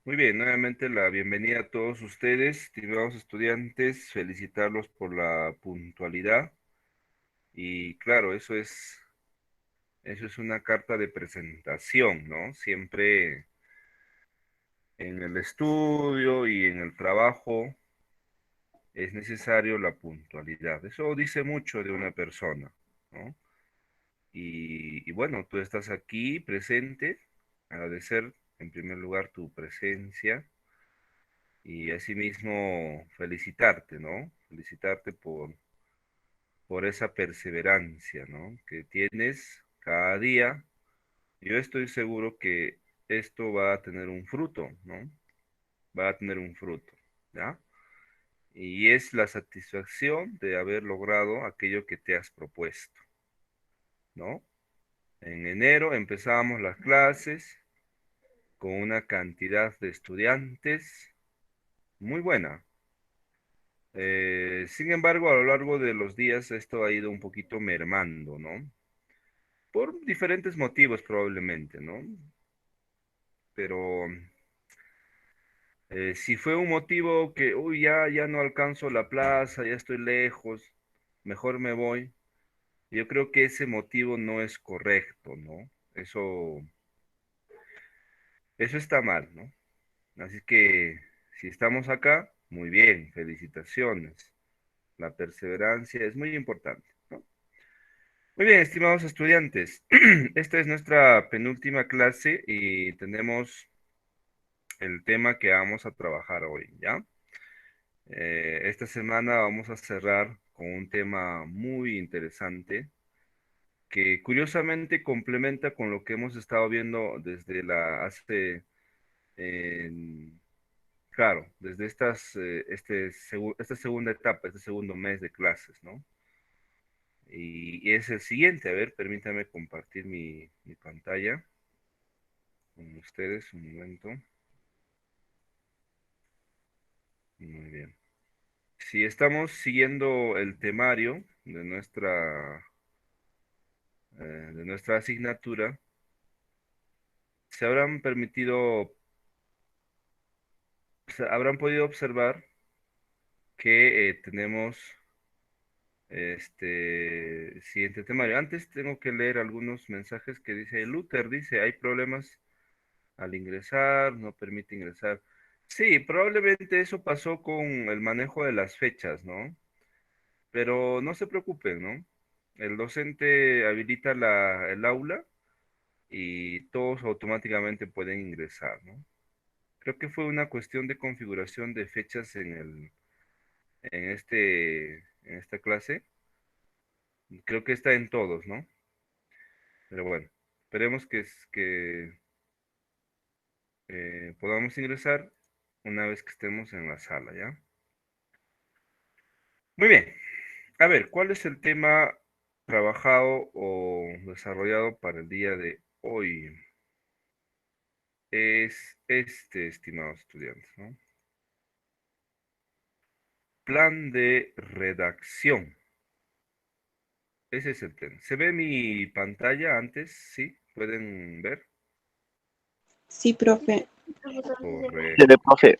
Muy bien, nuevamente la bienvenida a todos ustedes, estimados estudiantes, felicitarlos por la puntualidad y claro, eso es una carta de presentación, ¿no? Siempre en el estudio y en el trabajo es necesario la puntualidad. Eso dice mucho de una persona, ¿no? Y bueno, tú estás aquí presente, agradecer en primer lugar tu presencia y asimismo felicitarte, ¿no? Felicitarte por esa perseverancia, ¿no? Que tienes cada día. Yo estoy seguro que esto va a tener un fruto, ¿no? Va a tener un fruto, ¿ya? Y es la satisfacción de haber logrado aquello que te has propuesto, ¿no? En enero empezamos las clases con una cantidad de estudiantes muy buena. Sin embargo, a lo largo de los días esto ha ido un poquito mermando, ¿no? Por diferentes motivos probablemente, ¿no? Pero si fue un motivo que, uy, ya no alcanzo la plaza, ya estoy lejos, mejor me voy, yo creo que ese motivo no es correcto, ¿no? Eso está mal, ¿no? Así que si estamos acá, muy bien, felicitaciones. La perseverancia es muy importante, ¿no? Muy bien, estimados estudiantes, esta es nuestra penúltima clase y tenemos el tema que vamos a trabajar hoy, ¿ya? Esta semana vamos a cerrar con un tema muy interesante que curiosamente complementa con lo que hemos estado viendo desde eh, claro, desde esta segunda etapa, este segundo mes de clases, ¿no? Y es el siguiente, a ver, permítame compartir mi pantalla con ustedes un momento. Muy bien. Si estamos siguiendo el temario de nuestra asignatura, se habrán permitido, habrán podido observar que tenemos este siguiente temario. Antes tengo que leer algunos mensajes que dice Luther, dice, hay problemas al ingresar, no permite ingresar. Sí, probablemente eso pasó con el manejo de las fechas, ¿no? Pero no se preocupen, ¿no? El docente habilita el aula y todos automáticamente pueden ingresar, ¿no? Creo que fue una cuestión de configuración de fechas en esta clase. Creo que está en todos, ¿no? Pero bueno, esperemos que podamos ingresar una vez que estemos en la sala, ¿ya? Muy bien. A ver, ¿cuál es el tema trabajado o desarrollado para el día de hoy? Es este, estimados estudiantes, ¿no? Plan de redacción. Ese es el tema. ¿Se ve mi pantalla antes? ¿Sí? ¿Pueden ver? Sí, profe. Tiene, Correcto. profe.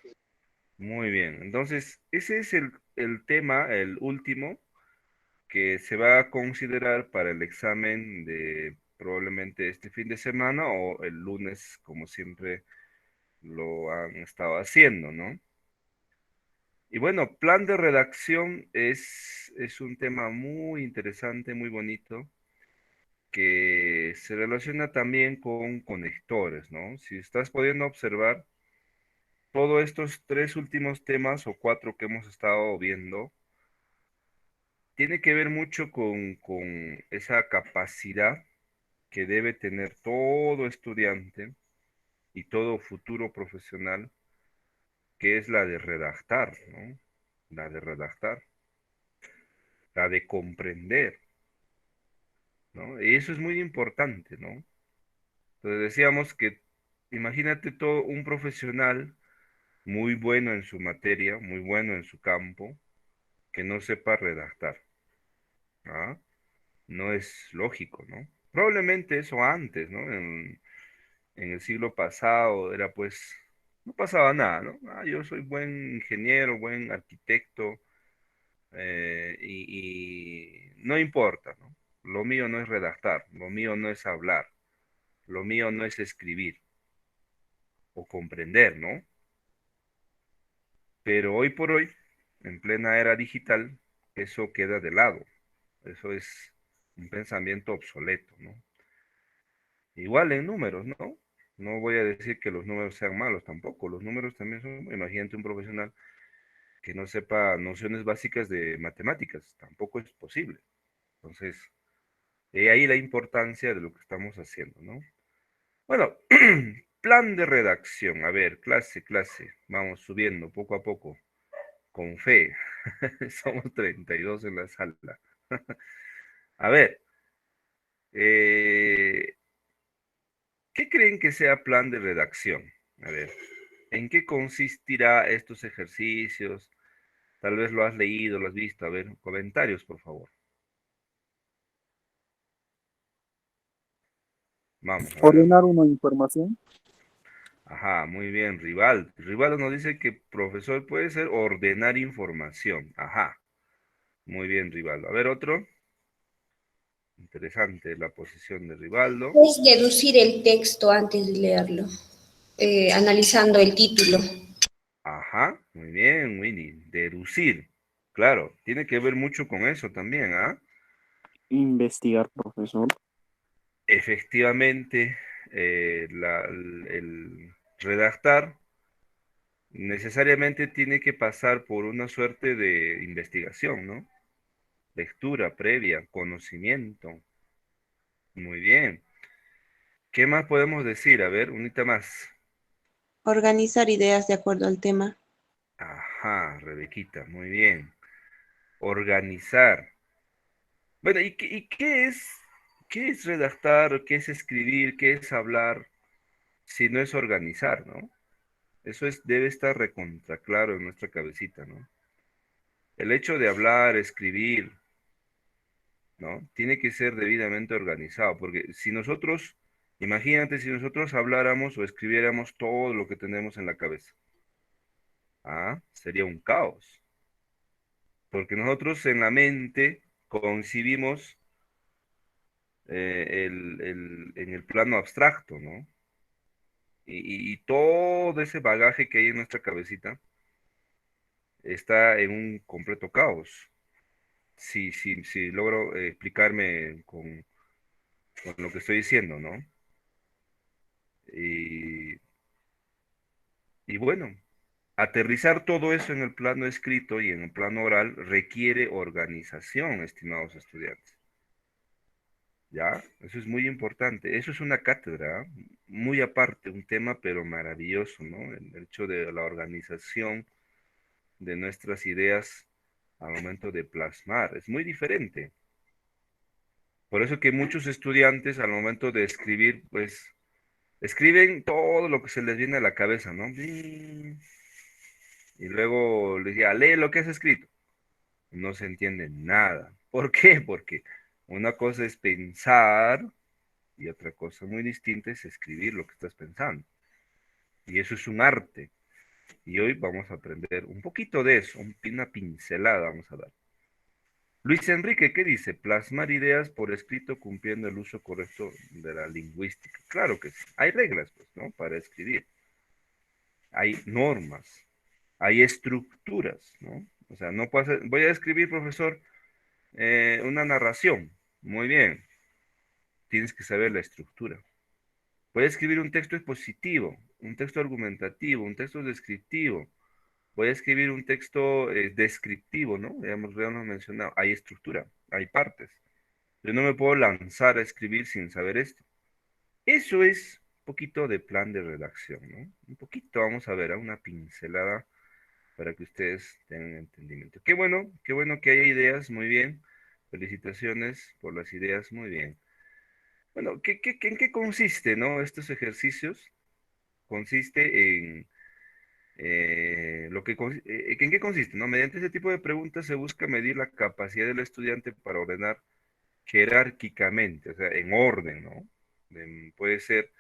Muy bien. Entonces, ese es el tema, el último, que se va a considerar para el examen de probablemente este fin de semana o el lunes, como siempre lo han estado haciendo, ¿no? Y bueno, plan de redacción es un tema muy interesante, muy bonito, que se relaciona también con conectores, ¿no? Si estás pudiendo observar, todos estos tres últimos temas o cuatro que hemos estado viendo, tiene que ver mucho con esa capacidad que debe tener todo estudiante y todo futuro profesional, que es la de redactar, ¿no? La de redactar, la de comprender, ¿no? Y eso es muy importante, ¿no? Entonces decíamos que imagínate todo un profesional muy bueno en su materia, muy bueno en su campo, que no sepa redactar, ¿ah? No es lógico, ¿no? Probablemente eso antes, ¿no? En el siglo pasado era pues No pasaba nada, ¿no? Ah, yo soy buen ingeniero, buen arquitecto, y no importa, ¿no? Lo mío no es redactar, lo mío no es hablar, lo mío no es escribir o comprender, ¿no? Pero hoy por hoy, en plena era digital, eso queda de lado. Eso es un pensamiento obsoleto, ¿no? Igual en números, ¿no? No voy a decir que los números sean malos tampoco. Los números también son, imagínate un profesional que no sepa nociones básicas de matemáticas, tampoco es posible. Entonces, ahí la importancia de lo que estamos haciendo, ¿no? Bueno, plan de redacción. A ver, clase. Vamos subiendo poco a poco, con fe. Somos 32 en la sala. A ver, eh, ¿qué creen que sea plan de redacción? A ver, ¿en qué consistirá estos ejercicios? Tal vez lo has leído, lo has visto. A ver, comentarios, por favor. Vamos, a ver. Ordenar una información. Ajá, muy bien, Rival. Rival nos dice que profesor puede ser ordenar información. Ajá, muy bien, Rivaldo. A ver, otro. Interesante la posición de Rivaldo. Es deducir el texto antes de leerlo, analizando el título. Ajá, muy bien, Winnie. Deducir. Claro, tiene que ver mucho con eso también, ¿ah? Investigar, profesor. Efectivamente, el redactar necesariamente tiene que pasar por una suerte de investigación, ¿no? Lectura previa, conocimiento. Muy bien. ¿Qué más podemos decir? A ver, unita más. Organizar ideas de acuerdo al tema. Ajá, Rebequita, muy bien. Organizar. Bueno, qué es redactar? ¿Qué es escribir? ¿Qué es hablar? Si no es organizar, ¿no? Eso es, debe estar recontra claro en nuestra cabecita, ¿no? El hecho de hablar, escribir, ¿no? Tiene que ser debidamente organizado, porque si nosotros, imagínate si nosotros habláramos o escribiéramos todo lo que tenemos en la cabeza, ¿ah? Sería un caos, porque nosotros en la mente concibimos en el plano abstracto, ¿no? Y todo ese bagaje que hay en nuestra cabecita está en un completo caos. Si logro explicarme con lo que estoy diciendo, ¿no? Y, y bueno, aterrizar todo eso en el plano escrito y en el plano oral requiere organización, estimados estudiantes. ¿Ya? Eso es muy importante. Eso es una cátedra, ¿ah? Muy aparte, un tema pero maravilloso, ¿no? El hecho de la organización de nuestras ideas al momento de plasmar. Es muy diferente. Por eso que muchos estudiantes al momento de escribir, pues, escriben todo lo que se les viene a la cabeza, ¿no? Y luego les decía, lee lo que has escrito. No se entiende nada. ¿Por qué? Porque una cosa es pensar y otra cosa muy distinta es escribir lo que estás pensando. Y eso es un arte. Y hoy vamos a aprender un poquito de eso, una pincelada vamos a dar. Luis Enrique, ¿qué dice? Plasmar ideas por escrito cumpliendo el uso correcto de la lingüística. Claro que sí. Hay reglas, pues, ¿no? Para escribir. Hay normas. Hay estructuras, ¿no? O sea, no puedo hacer, voy a escribir, profesor, una narración. Muy bien. Tienes que saber la estructura. Voy a escribir un texto expositivo, un texto argumentativo, un texto descriptivo. Voy a escribir un texto descriptivo, ¿no? Ya hemos mencionado, hay estructura, hay partes. Yo no me puedo lanzar a escribir sin saber esto. Eso es un poquito de plan de redacción, ¿no? Un poquito, vamos a ver, una pincelada para que ustedes tengan entendimiento. Qué bueno que haya ideas, muy bien. Felicitaciones por las ideas, muy bien. Bueno, en qué consiste, no? Estos ejercicios consiste en ¿en qué consiste, no? Mediante ese tipo de preguntas se busca medir la capacidad del estudiante para ordenar jerárquicamente, o sea, en orden, ¿no? Puede ser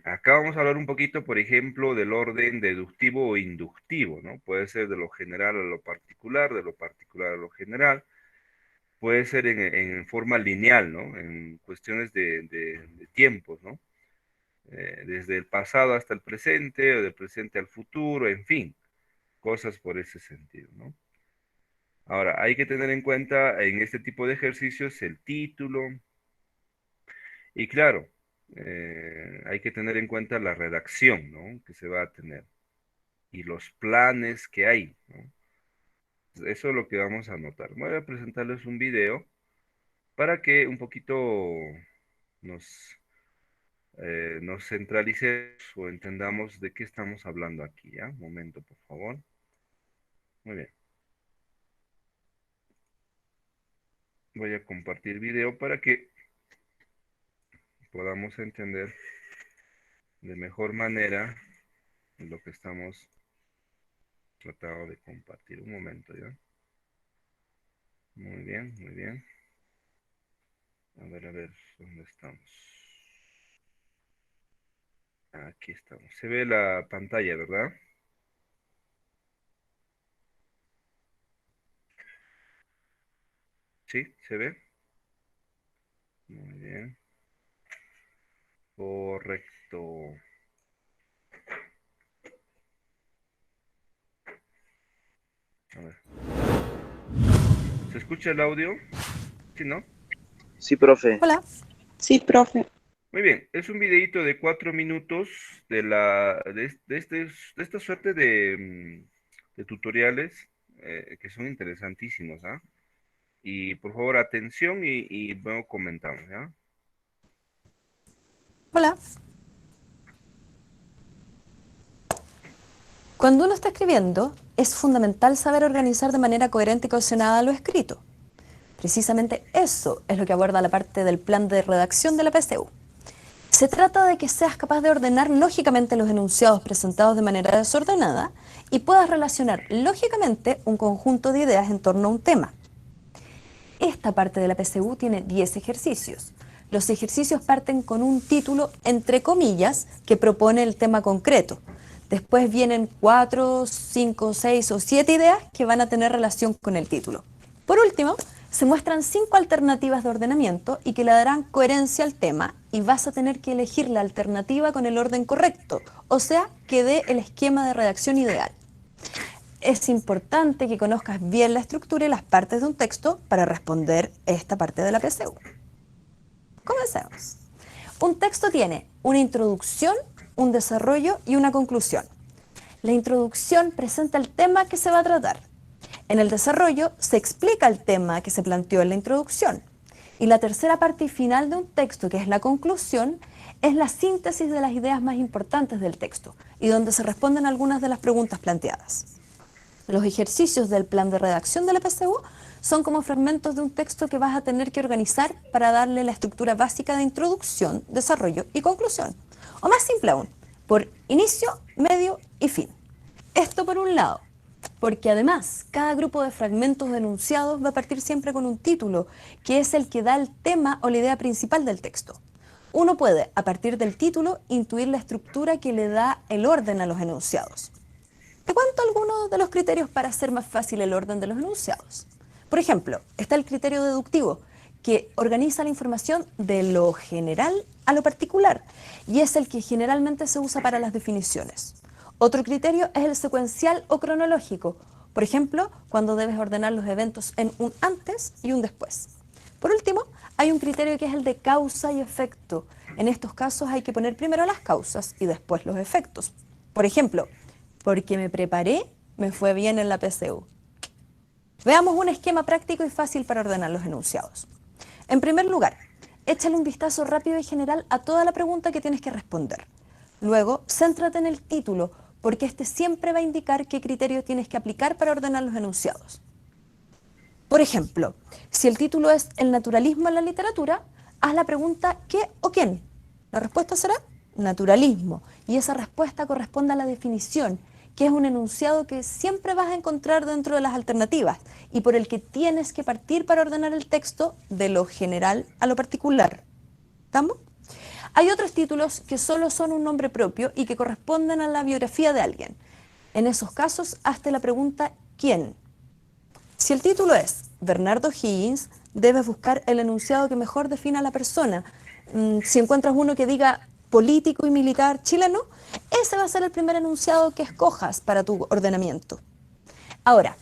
Acá vamos a hablar un poquito, por ejemplo, del orden deductivo o inductivo, ¿no? Puede ser de lo general a lo particular, de lo particular a lo general. Puede ser en forma lineal, ¿no? En cuestiones de tiempos, ¿no? Desde el pasado hasta el presente, o del presente al futuro, en fin, cosas por ese sentido, ¿no? Ahora, hay que tener en cuenta en este tipo de ejercicios el título y claro, hay que tener en cuenta la redacción, ¿no? Que se va a tener y los planes que hay, ¿no? Eso es lo que vamos a anotar. Voy a presentarles un video para que un poquito nos, nos centralicemos o entendamos de qué estamos hablando aquí, ¿ya? Un momento, por favor. Muy bien. Voy a compartir video para que podamos entender de mejor manera lo que estamos tratando de compartir. Un momento, ¿ya? Muy bien, muy bien. A ver, ¿dónde estamos? Aquí estamos. Se ve la pantalla, ¿verdad? ¿Sí? ¿Se ve? Muy bien. Correcto. A ver. ¿Se escucha el audio? ¿Sí, no? Sí, profe. Hola. Sí, profe. Muy bien, es un videito de 4 minutos de esta suerte de tutoriales que son interesantísimos, ¿ah? Y por favor, atención y luego comentamos, ¿ya? Hola. Cuando uno está escribiendo, es fundamental saber organizar de manera coherente y cohesionada lo escrito. Precisamente eso es lo que aborda la parte del plan de redacción de la PSU. Se trata de que seas capaz de ordenar lógicamente los enunciados presentados de manera desordenada y puedas relacionar lógicamente un conjunto de ideas en torno a un tema. Esta parte de la PSU tiene 10 ejercicios. Los ejercicios parten con un título, entre comillas, que propone el tema concreto. Después vienen 4, 5, 6 o 7 ideas que van a tener relación con el título. Por último, se muestran 5 alternativas de ordenamiento y que le darán coherencia al tema y vas a tener que elegir la alternativa con el orden correcto, o sea, que dé el esquema de redacción ideal. Es importante que conozcas bien la estructura y las partes de un texto para responder esta parte de la PSU. Comencemos. Un texto tiene una introducción, un desarrollo y una conclusión. La introducción presenta el tema que se va a tratar. En el desarrollo se explica el tema que se planteó en la introducción. Y la tercera parte y final de un texto, que es la conclusión, es la síntesis de las ideas más importantes del texto y donde se responden algunas de las preguntas planteadas. Los ejercicios del plan de redacción de la PSU son como fragmentos de un texto que vas a tener que organizar para darle la estructura básica de introducción, desarrollo y conclusión. O más simple aún, por inicio, medio y fin. Esto por un lado, porque además cada grupo de fragmentos de enunciados va a partir siempre con un título, que es el que da el tema o la idea principal del texto. Uno puede, a partir del título, intuir la estructura que le da el orden a los enunciados. Te cuento algunos de los criterios para hacer más fácil el orden de los enunciados. Por ejemplo, está el criterio deductivo, que organiza la información de lo general a lo particular, y es el que generalmente se usa para las definiciones. Otro criterio es el secuencial o cronológico, por ejemplo, cuando debes ordenar los eventos en un antes y un después. Por último, hay un criterio que es el de causa y efecto. En estos casos hay que poner primero las causas y después los efectos. Por ejemplo, porque me preparé, me fue bien en la PSU. Veamos un esquema práctico y fácil para ordenar los enunciados. En primer lugar, échale un vistazo rápido y general a toda la pregunta que tienes que responder. Luego, céntrate en el título, porque este siempre va a indicar qué criterio tienes que aplicar para ordenar los enunciados. Por ejemplo, si el título es El naturalismo en la literatura, haz la pregunta ¿qué o quién? La respuesta será naturalismo, y esa respuesta corresponde a la definición, que es un enunciado que siempre vas a encontrar dentro de las alternativas y por el que tienes que partir para ordenar el texto de lo general a lo particular. ¿Estamos? Hay otros títulos que solo son un nombre propio y que corresponden a la biografía de alguien. En esos casos, hazte la pregunta ¿quién? Si el título es Bernardo Higgins, debes buscar el enunciado que mejor defina a la persona. Si encuentras uno que diga político y militar chileno, ese va a ser el primer enunciado que escojas para tu ordenamiento. Ahora,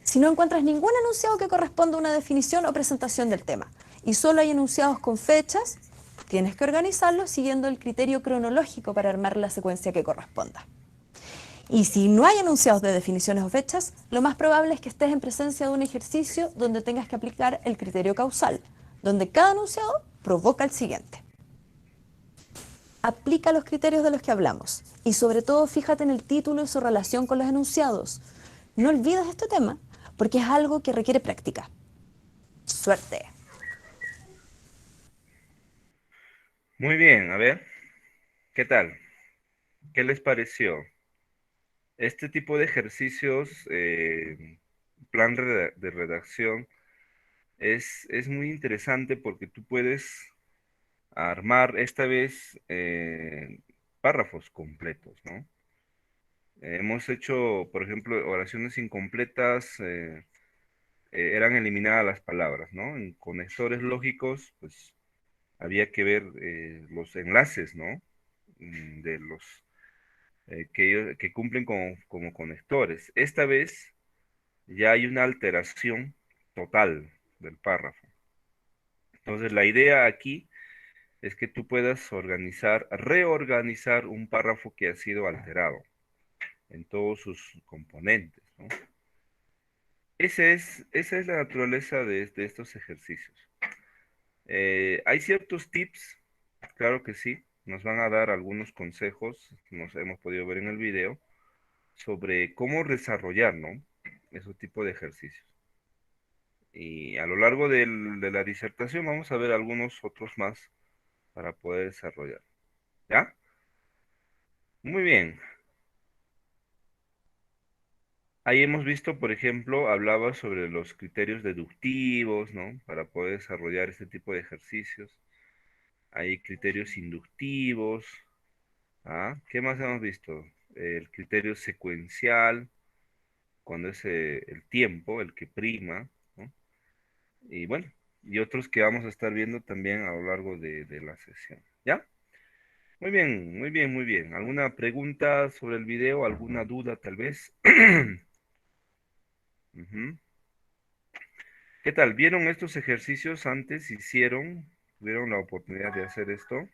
si no encuentras ningún enunciado que corresponda a una definición o presentación del tema, y solo hay enunciados con fechas, tienes que organizarlos siguiendo el criterio cronológico para armar la secuencia que corresponda. Y si no hay enunciados de definiciones o fechas, lo más probable es que estés en presencia de un ejercicio donde tengas que aplicar el criterio causal, donde cada enunciado provoca el siguiente. Aplica los criterios de los que hablamos y sobre todo fíjate en el título y su relación con los enunciados. No olvides este tema porque es algo que requiere práctica. Suerte. Muy bien, a ver, ¿qué tal? ¿Qué les pareció? Este tipo de ejercicios, plan de redacción, es muy interesante porque tú puedes armar esta vez párrafos completos, ¿no? Hemos hecho, por ejemplo, oraciones incompletas, eran eliminadas las palabras, ¿no? En conectores lógicos, pues había que ver los enlaces, ¿no? De los que cumplen como conectores. Esta vez ya hay una alteración total del párrafo. Entonces, la idea aquí es que tú puedas reorganizar un párrafo que ha sido alterado en todos sus componentes, ¿no? Esa es la naturaleza de estos ejercicios. Hay ciertos tips, claro que sí, nos van a dar algunos consejos, nos hemos podido ver en el video, sobre cómo desarrollar, ¿no? Ese tipo de ejercicios. Y a lo largo de la disertación vamos a ver algunos otros más para poder desarrollar. ¿Ya? Muy bien. Ahí hemos visto, por ejemplo, hablaba sobre los criterios deductivos, ¿no? Para poder desarrollar este tipo de ejercicios. Hay criterios inductivos. ¿Ah? ¿Qué más hemos visto? El criterio secuencial, cuando es el tiempo el que prima, ¿no? Y bueno, y otros que vamos a estar viendo también a lo largo de la sesión. ¿Ya? Muy bien, muy bien, muy bien. ¿Alguna pregunta sobre el video? ¿Alguna duda tal vez? Ujú. ¿Qué tal? ¿Vieron estos ejercicios antes? ¿Hicieron? ¿Tuvieron la oportunidad de hacer esto?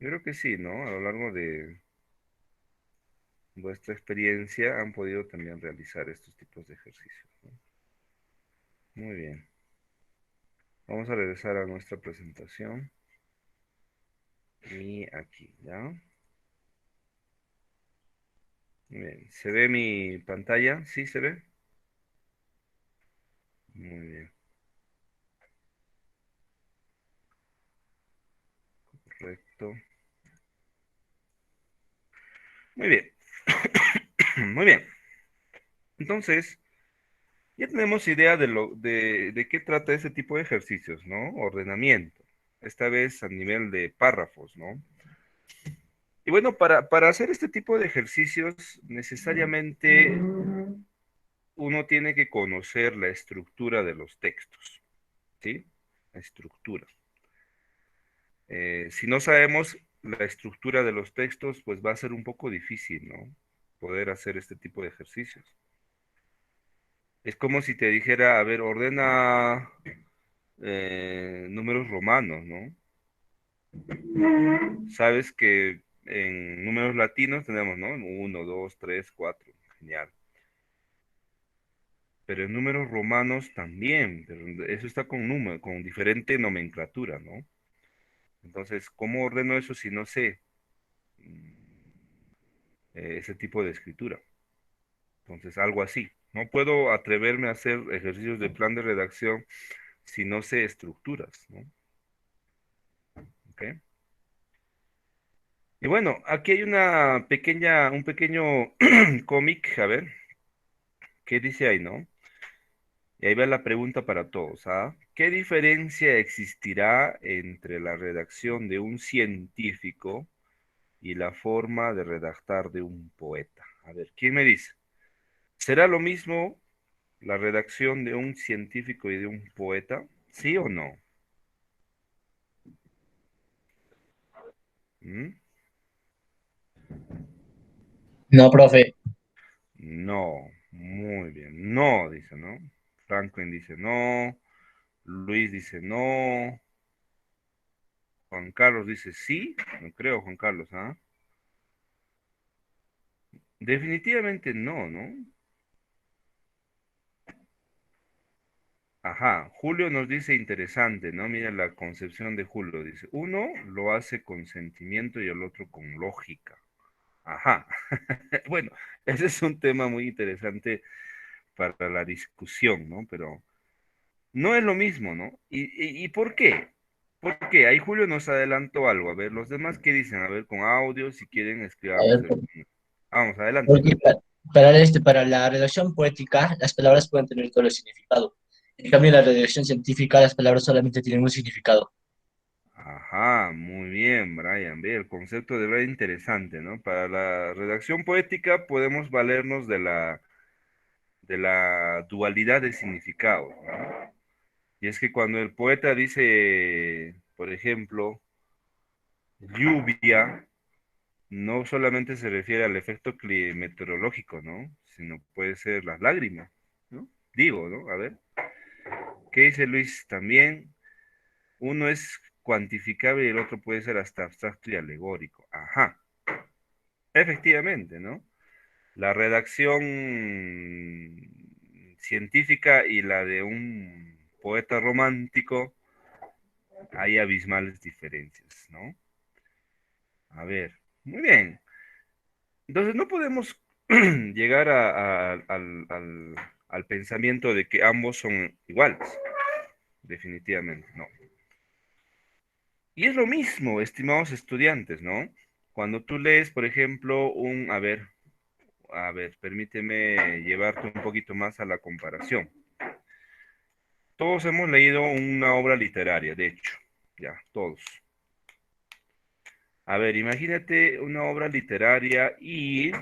Yo creo que sí, ¿no? A lo largo de vuestra experiencia han podido también realizar estos tipos de ejercicios, ¿no? Muy bien. Vamos a regresar a nuestra presentación. Y aquí, ¿ya? Muy bien. ¿Se ve mi pantalla? ¿Sí se ve? Muy bien. Correcto. Muy bien. Muy bien. Entonces, ya tenemos idea de qué trata ese tipo de ejercicios, ¿no? Ordenamiento. Esta vez a nivel de párrafos, ¿no? Y bueno, para hacer este tipo de ejercicios, necesariamente uno tiene que conocer la estructura de los textos, ¿sí? La estructura. Si no sabemos la estructura de los textos, pues va a ser un poco difícil, ¿no? Poder hacer este tipo de ejercicios. Es como si te dijera, a ver, ordena números romanos, ¿no? Sabes que en números latinos tenemos, ¿no? Uno, 2, 3, 4. Genial. Pero en números romanos también, pero eso está con número, con diferente nomenclatura, ¿no? Entonces, ¿cómo ordeno eso si no sé mm, ese tipo de escritura? Entonces, algo así. No puedo atreverme a hacer ejercicios de plan de redacción si no sé estructuras, ¿no? ¿Ok? Y bueno, aquí hay un pequeño cómic, a ver, ¿qué dice ahí, no? Y ahí va la pregunta para todos, ¿ah? ¿qué diferencia existirá entre la redacción de un científico y la forma de redactar de un poeta? A ver, ¿quién me dice? ¿Será lo mismo la redacción de un científico y de un poeta? ¿Sí o no? ¿Mm? No, profe. No, muy bien. No, dice, ¿no? Franklin dice no. Luis dice no. Juan Carlos dice sí. No creo, Juan Carlos, ¿ah? Definitivamente no, ¿no? Ajá, Julio nos dice interesante, ¿no? Mira la concepción de Julio. Dice, uno lo hace con sentimiento y el otro con lógica. Ajá. Bueno, ese es un tema muy interesante para la discusión, ¿no? Pero no es lo mismo, ¿no? ¿Y por qué? ¿Por qué? Ahí Julio nos adelantó algo. A ver, los demás, ¿qué dicen? A ver, con audio, si quieren, A escribamos ver, el... Vamos, adelante. porque para la redacción poética, las palabras pueden tener todo el significado. En cambio, en la redacción científica, las palabras solamente tienen un significado. Ajá, muy bien, Brian. Ve, el concepto de verdad interesante, ¿no? Para la redacción poética podemos valernos de la dualidad de significados, ¿no? Y es que cuando el poeta dice, por ejemplo, lluvia, no solamente se refiere al efecto meteorológico, ¿no? Sino puede ser las lágrimas, ¿no? Digo, ¿no? A ver, ¿qué dice Luis? También uno es cuantificable y el otro puede ser hasta abstracto y alegórico. Ajá, efectivamente, ¿no? La redacción científica y la de un poeta romántico, hay abismales diferencias, ¿no? A ver, muy bien. Entonces no podemos llegar al pensamiento de que ambos son iguales, definitivamente, no. Y es lo mismo, estimados estudiantes, ¿no? Cuando tú lees, por ejemplo, a ver, permíteme llevarte un poquito más a la comparación. Todos hemos leído una obra literaria, de hecho, ya, todos. A ver, imagínate una obra literaria y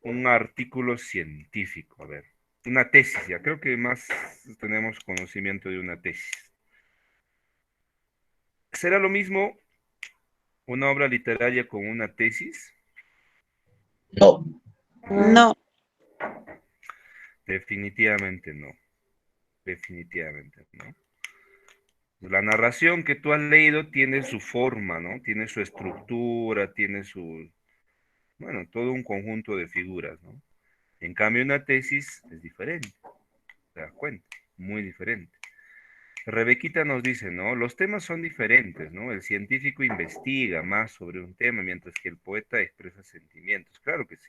un artículo científico, a ver, una tesis, ya creo que más tenemos conocimiento de una tesis. ¿Será lo mismo una obra literaria con una tesis? No. No, Definitivamente no, definitivamente no. La narración que tú has leído tiene su forma, ¿no? Tiene su estructura, tiene su, bueno, todo un conjunto de figuras, ¿no? En cambio, una tesis es diferente, ¿te das cuenta? Muy diferente. Rebequita nos dice, ¿no? Los temas son diferentes, ¿no? El científico investiga más sobre un tema, mientras que el poeta expresa sentimientos. Claro que sí.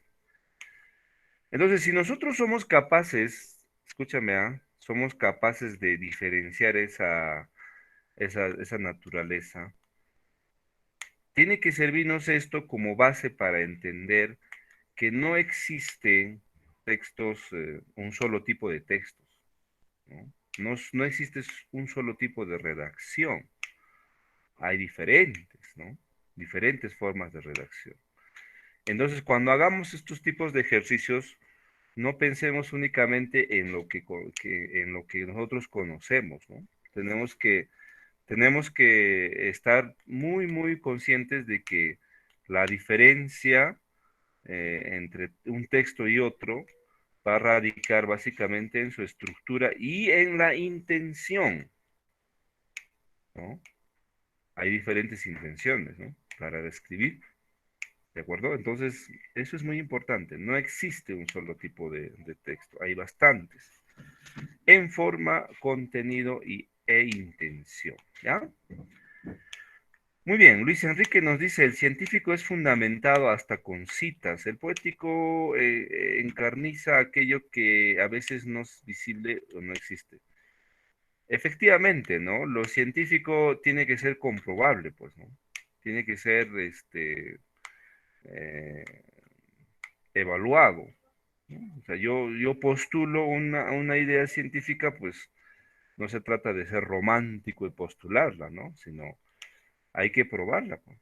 Entonces, si nosotros somos capaces, escúchame, ¿ah? Somos capaces de diferenciar esa naturaleza, tiene que servirnos esto como base para entender que no existen textos, un solo tipo de textos, ¿no? No existe un solo tipo de redacción. Hay diferentes, ¿no? Diferentes formas de redacción. Entonces, cuando hagamos estos tipos de ejercicios, no pensemos únicamente en en lo que nosotros conocemos, ¿no? Tenemos que estar muy conscientes de que la diferencia entre un texto y otro va a radicar básicamente en su estructura y en la intención, ¿no? Hay diferentes intenciones, ¿no? Para describir, ¿de acuerdo? Entonces, eso es muy importante. No existe un solo tipo de texto, hay bastantes, en forma, contenido e intención, ¿ya? Muy bien, Luis Enrique nos dice, el científico es fundamentado hasta con citas, el poético encarniza aquello que a veces no es visible o no existe. Efectivamente, ¿no? Lo científico tiene que ser comprobable, pues, ¿no? Tiene que ser, eh, evaluado, ¿no? O sea, yo postulo una idea científica, pues, No se trata de ser romántico y postularla, ¿no? Sino hay que probarla, pues.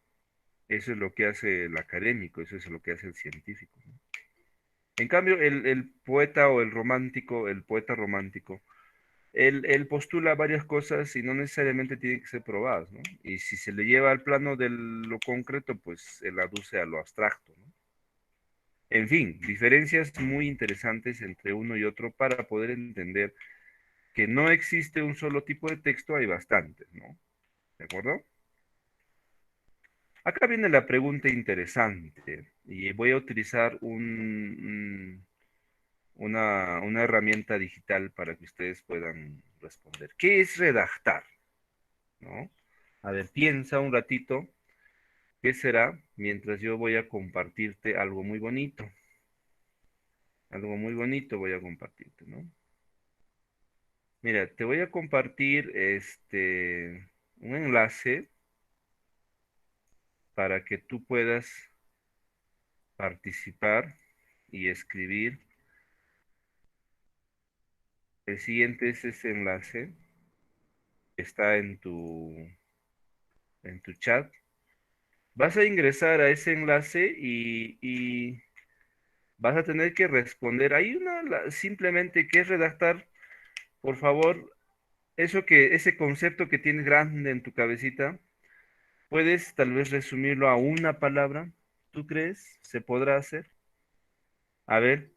Eso es lo que hace el académico, eso es lo que hace el científico, ¿no? En cambio, el poeta o el poeta romántico, él postula varias cosas y no necesariamente tienen que ser probadas, ¿no? Y si se le lleva al plano de lo concreto, pues él aduce a lo abstracto, ¿no? En fin, diferencias muy interesantes entre uno y otro para poder entender que no existe un solo tipo de texto, hay bastantes, ¿no? ¿De acuerdo? Acá viene la pregunta interesante y voy a utilizar una herramienta digital para que ustedes puedan responder. ¿Qué es redactar? ¿No? A ver, piensa un ratito, ¿qué será? Mientras yo voy a compartirte algo muy bonito. Algo muy bonito voy a compartirte, ¿no? Mira, te voy a compartir un enlace para que tú puedas participar y escribir. El siguiente es ese enlace que está en tu chat. Vas a ingresar a ese enlace y vas a tener que responder. Hay simplemente que es redactar, por favor, ese concepto que tienes grande en tu cabecita, puedes tal vez resumirlo a una palabra. ¿Tú crees? ¿Se podrá hacer? A ver,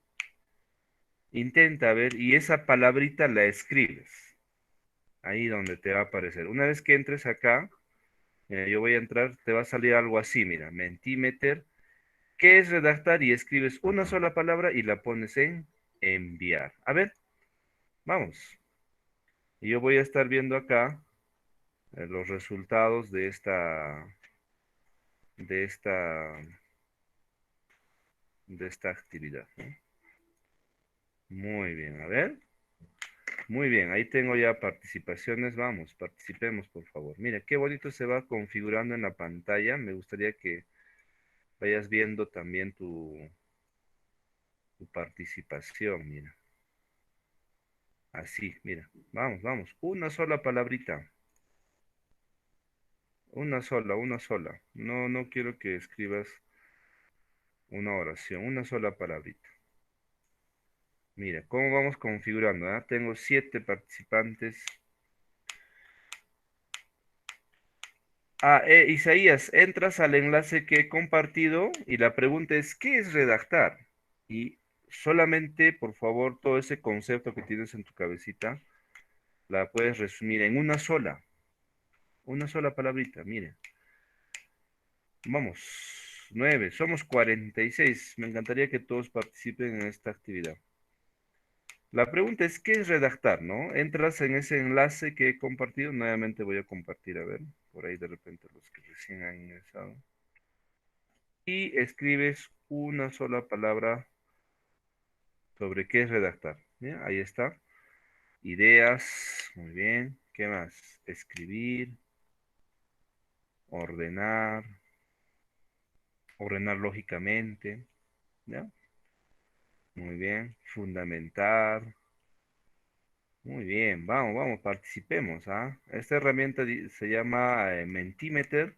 intenta, a ver, y esa palabrita la escribes. Ahí donde te va a aparecer. Una vez que entres acá, yo voy a entrar, te va a salir algo así, mira, Mentimeter. ¿Qué es redactar? Y escribes una sola palabra y la pones en enviar. A ver, vamos. Y yo voy a estar viendo acá los resultados de esta, de esta actividad, ¿no? Muy bien, a ver. Muy bien, ahí tengo ya participaciones. Vamos, participemos, por favor. Mira, qué bonito se va configurando en la pantalla. Me gustaría que vayas viendo también tu participación, mira. Así, mira. Vamos, vamos. Una sola palabrita. Una sola. No, no quiero que escribas una oración, una sola palabrita. Mira, ¿cómo vamos configurando? ¿Ah? Tengo 7 participantes. Isaías, entras al enlace que he compartido y la pregunta es, ¿qué es redactar? Y solamente, por favor, todo ese concepto que tienes en tu cabecita, la puedes resumir en una sola palabrita, mire. Vamos, 9, somos 46. Me encantaría que todos participen en esta actividad. La pregunta es, ¿qué es redactar, no? Entras en ese enlace que he compartido, nuevamente voy a compartir, a ver, por ahí de repente los que recién han ingresado. Y escribes una sola palabra sobre qué es redactar. ¿Ya? Ahí está. Ideas, muy bien. ¿Qué más? Escribir, ordenar, ordenar lógicamente. ¿Ya? Muy bien. Fundamentar. Muy bien. Vamos, vamos, participemos. ¿Ah? Esta herramienta se llama Mentimeter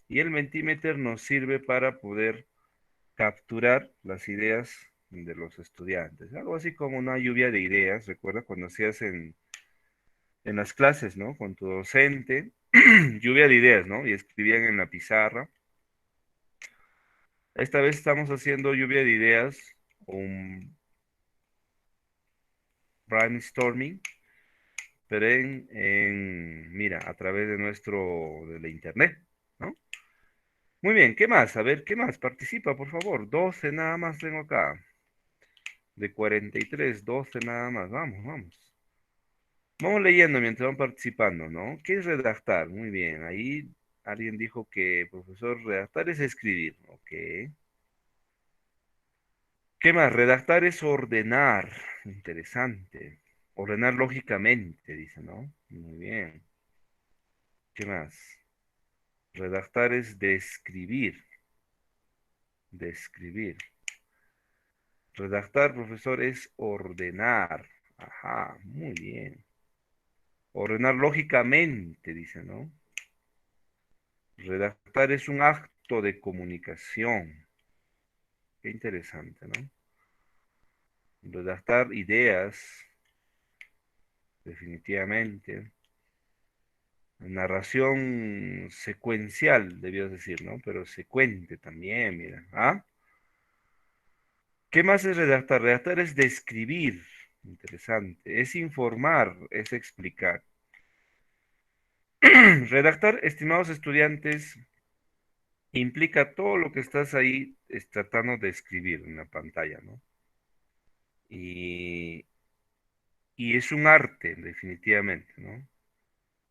y el Mentimeter nos sirve para poder capturar las ideas de los estudiantes. Algo así como una lluvia de ideas. Recuerda cuando hacías en las clases, ¿no? Con tu docente, lluvia de ideas, ¿no? Y escribían en la pizarra. Esta vez estamos haciendo lluvia de ideas, un brainstorming, pero mira, a través de la internet, ¿no? Muy bien, ¿qué más? A ver, ¿qué más? Participa, por favor. 12 nada más tengo acá. De 43, 12 nada más. Vamos, vamos. Vamos leyendo mientras van participando, ¿no? ¿Qué es redactar? Muy bien, ahí alguien dijo que, profesor, redactar es escribir. Ok. ¿Qué más? Redactar es ordenar. Interesante. Ordenar lógicamente, dice, ¿no? Muy bien. ¿Qué más? Redactar es describir. Describir. Redactar, profesor, es ordenar. Ajá, muy bien. Ordenar lógicamente, dice, ¿no? Redactar es un acto de comunicación. Qué interesante, ¿no? Redactar ideas, definitivamente. Narración secuencial, debías decir, ¿no? Pero secuente también, mira. ¿Ah? ¿Qué más es redactar? Redactar es describir. Interesante. Es informar, es explicar. Redactar, estimados estudiantes, implica todo lo que estás ahí tratando de escribir en la pantalla, ¿no? Y, y es un arte, definitivamente, ¿no?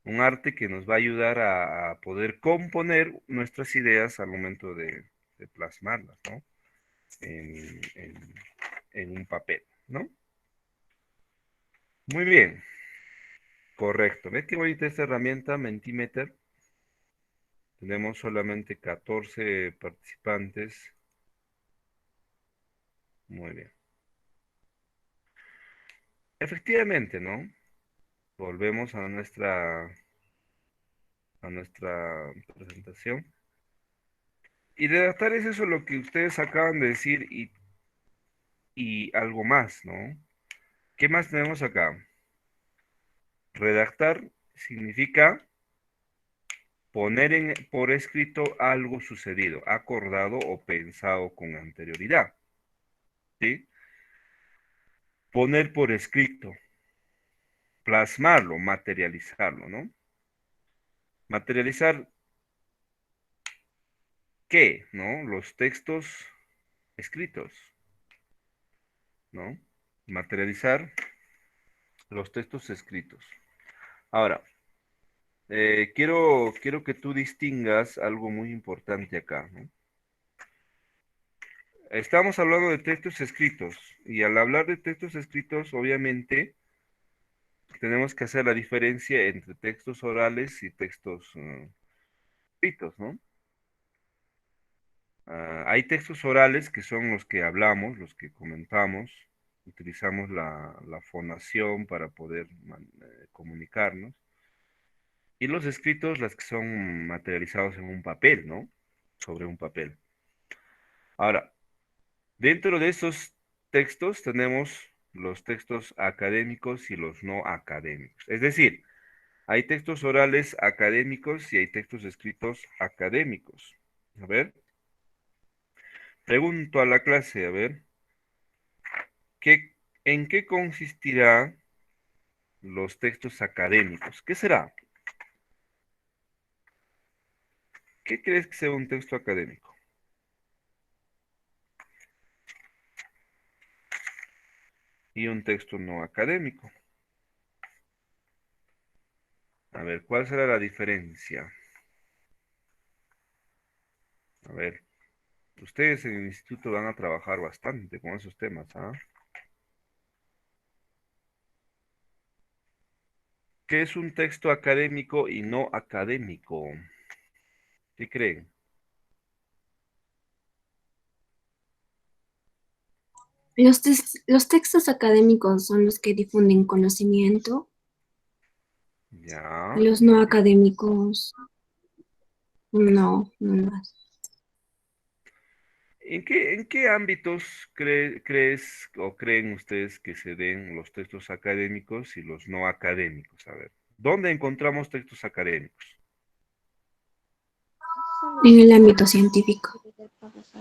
Un arte que nos va a ayudar a poder componer nuestras ideas al momento de plasmarlas, ¿no? En, en- en un papel, ¿no? Muy bien, correcto. ¿Ves qué bonita esta herramienta, Mentimeter? Tenemos solamente 14 participantes. Muy bien. Efectivamente, ¿no? Volvemos a nuestra presentación. Y redactar es eso lo que ustedes acaban de decir y algo más, ¿no? ¿Qué más tenemos acá? Redactar significa poner por escrito algo sucedido, acordado o pensado con anterioridad, ¿sí? Poner por escrito, plasmarlo, materializarlo, ¿no? Materializar, ¿qué? ¿No? Los textos escritos, ¿no? Materializar los textos escritos. Ahora, quiero que tú distingas algo muy importante acá, ¿no? Estamos hablando de textos escritos y al hablar de textos escritos, obviamente, tenemos que hacer la diferencia entre textos orales y textos escritos, ¿no? Hay textos orales que son los que hablamos, los que comentamos, utilizamos la fonación para poder comunicarnos, y los escritos, las que son materializados en un papel, ¿no? Sobre un papel. Ahora, dentro de esos textos tenemos los textos académicos y los no académicos. Es decir, hay textos orales académicos y hay textos escritos académicos. A ver, pregunto a la clase, a ver, ¿en qué consistirá los textos académicos? ¿Qué será? ¿Qué crees que sea un texto académico? Y un texto no académico. A ver, ¿cuál será la diferencia? A ver, ustedes en el instituto van a trabajar bastante con esos temas, ¿ah? ¿Qué es un texto académico y no académico? ¿Qué creen? Los textos académicos son los que difunden conocimiento, Ya. los no académicos, no más. ¿En qué ámbitos crees o creen ustedes que se den los textos académicos y los no académicos? A ver, ¿dónde encontramos textos académicos? En el ámbito científico.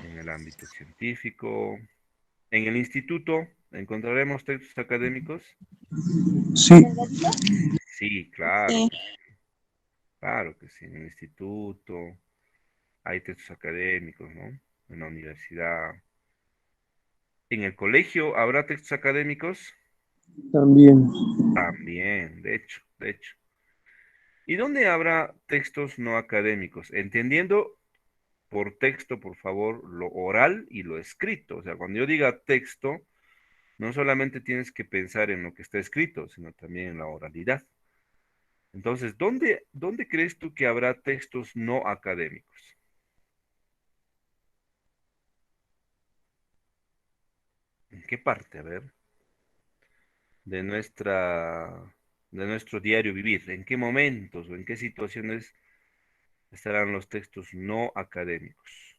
En el ámbito científico. ¿En el instituto encontraremos textos académicos? Sí, Sí, claro, Sí. claro que sí. En el instituto hay textos académicos, ¿no? En la universidad. ¿En el colegio habrá textos académicos? también. También, de hecho. ¿Y dónde habrá textos no académicos? Entendiendo por texto, por favor, lo oral y lo escrito. O sea, cuando yo diga texto, no solamente tienes que pensar en lo que está escrito, sino también en la oralidad. Entonces, ¿dónde crees tú que habrá textos no académicos? ¿En qué parte? A ver, de de nuestro diario vivir. ¿En qué momentos o en qué situaciones estarán los textos no académicos?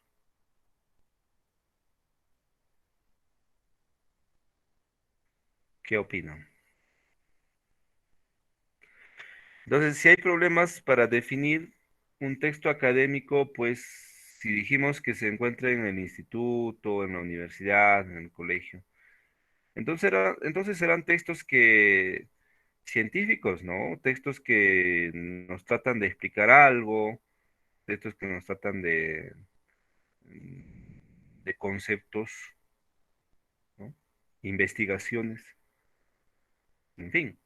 ¿Qué opinan? Entonces, si hay problemas para definir un texto académico, pues si dijimos que se encuentra en el instituto, en la universidad, en el colegio, entonces serán textos que científicos, ¿no? Textos que nos tratan de explicar algo, textos que nos tratan de conceptos, ¿no? Investigaciones, en fin.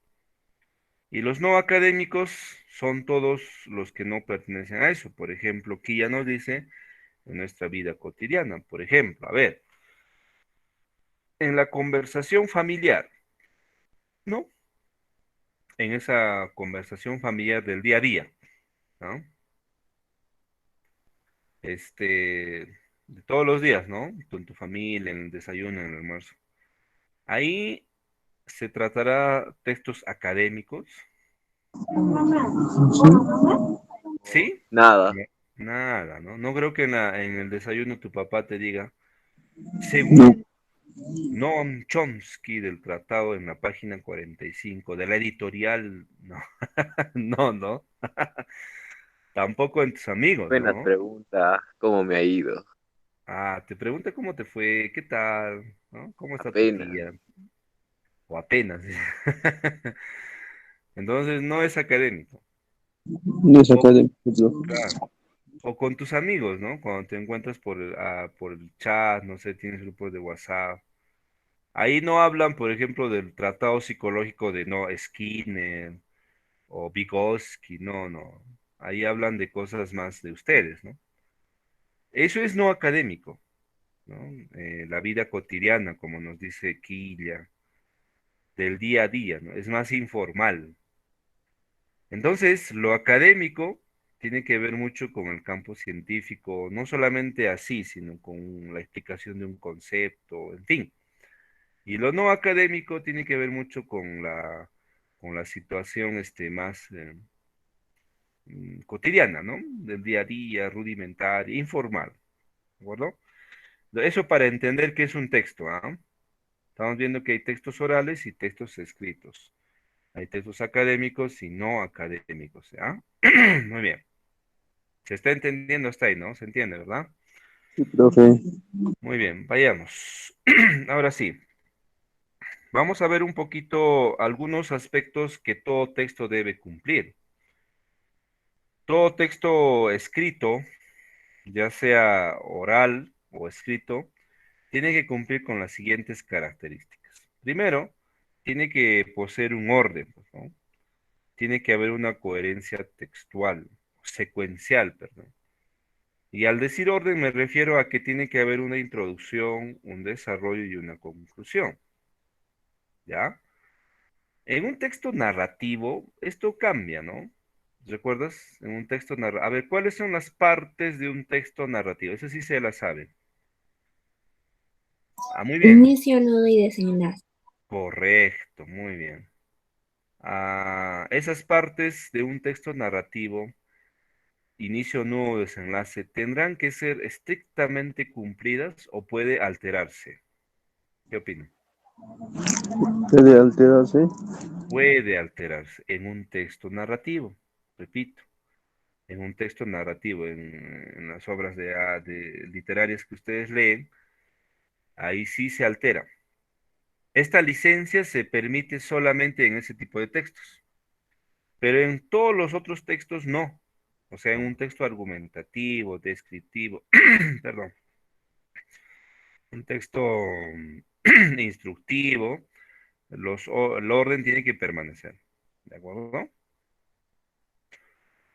Y los no académicos son todos los que no pertenecen a eso. Por ejemplo, aquí ya nos dice en nuestra vida cotidiana. Por ejemplo, a ver, en la conversación familiar, ¿no? En esa conversación familiar del día a día, ¿no? De todos los días, ¿no? Con tu familia, en el desayuno, en el almuerzo. Ahí se tratará textos académicos, ¿sí? Nada. No, nada, ¿no? No creo que en el desayuno tu papá te diga, no, según Noam Chomsky del tratado en la página 45 de la editorial, no, no, no. Tampoco en tus amigos, Buena ¿no? pregunta. ¿Cómo me ha ido? Ah, te pregunta cómo te fue, qué tal, ¿no? ¿Cómo está tu Apenas. tía? O apenas. Entonces no es académico. no es O, académico. No. claro, o con tus amigos, ¿no? Cuando te encuentras por el chat, no sé, tienes grupos de WhatsApp. Ahí no hablan, por ejemplo, del tratado psicológico de no Skinner o Vygotsky, no, no. Ahí hablan de cosas más de ustedes, ¿no? Eso es no académico, ¿no? La vida cotidiana, como nos dice Quilla, del día a día, ¿no? Es más informal. Entonces, lo académico tiene que ver mucho con el campo científico, no solamente así, sino con la explicación de un concepto, en fin. Y lo no académico tiene que ver mucho con la situación más cotidiana, ¿no? Del día a día, rudimentaria, informal, ¿de acuerdo? Eso para entender qué es un texto, ¿ah? Estamos viendo que hay textos orales y textos escritos. Hay textos académicos y no académicos, ¿ya? Muy bien. Se está entendiendo hasta ahí, ¿no? Se entiende, ¿verdad? Sí, profe. Muy bien, vayamos. Ahora sí, vamos a ver un poquito algunos aspectos que todo texto debe cumplir. Todo texto escrito, ya sea oral o escrito, tiene que cumplir con las siguientes características. Primero, tiene que poseer un orden, pues, ¿no? Tiene que haber una coherencia textual, secuencial, perdón. Y al decir orden me refiero a que tiene que haber una introducción, un desarrollo y una conclusión, ¿ya? En un texto narrativo, esto cambia, ¿no? ¿Recuerdas? En un texto narrativo. A ver, ¿cuáles son las partes de un texto narrativo? Eso sí se la saben. Ah, muy bien. Inicio, nudo y desenlace. Correcto, muy bien. Esas partes de un texto narrativo, inicio, nudo, desenlace, ¿tendrán que ser estrictamente cumplidas o puede alterarse? ¿Qué opinan? Puede alterarse. Puede alterarse en un texto narrativo, repito, en un texto narrativo, en las obras de literarias que ustedes leen, ahí sí se altera. Esta licencia se permite solamente en ese tipo de textos, pero en todos los otros textos no. O sea, en un texto argumentativo, descriptivo, perdón, un texto instructivo, el orden tiene que permanecer. ¿De acuerdo?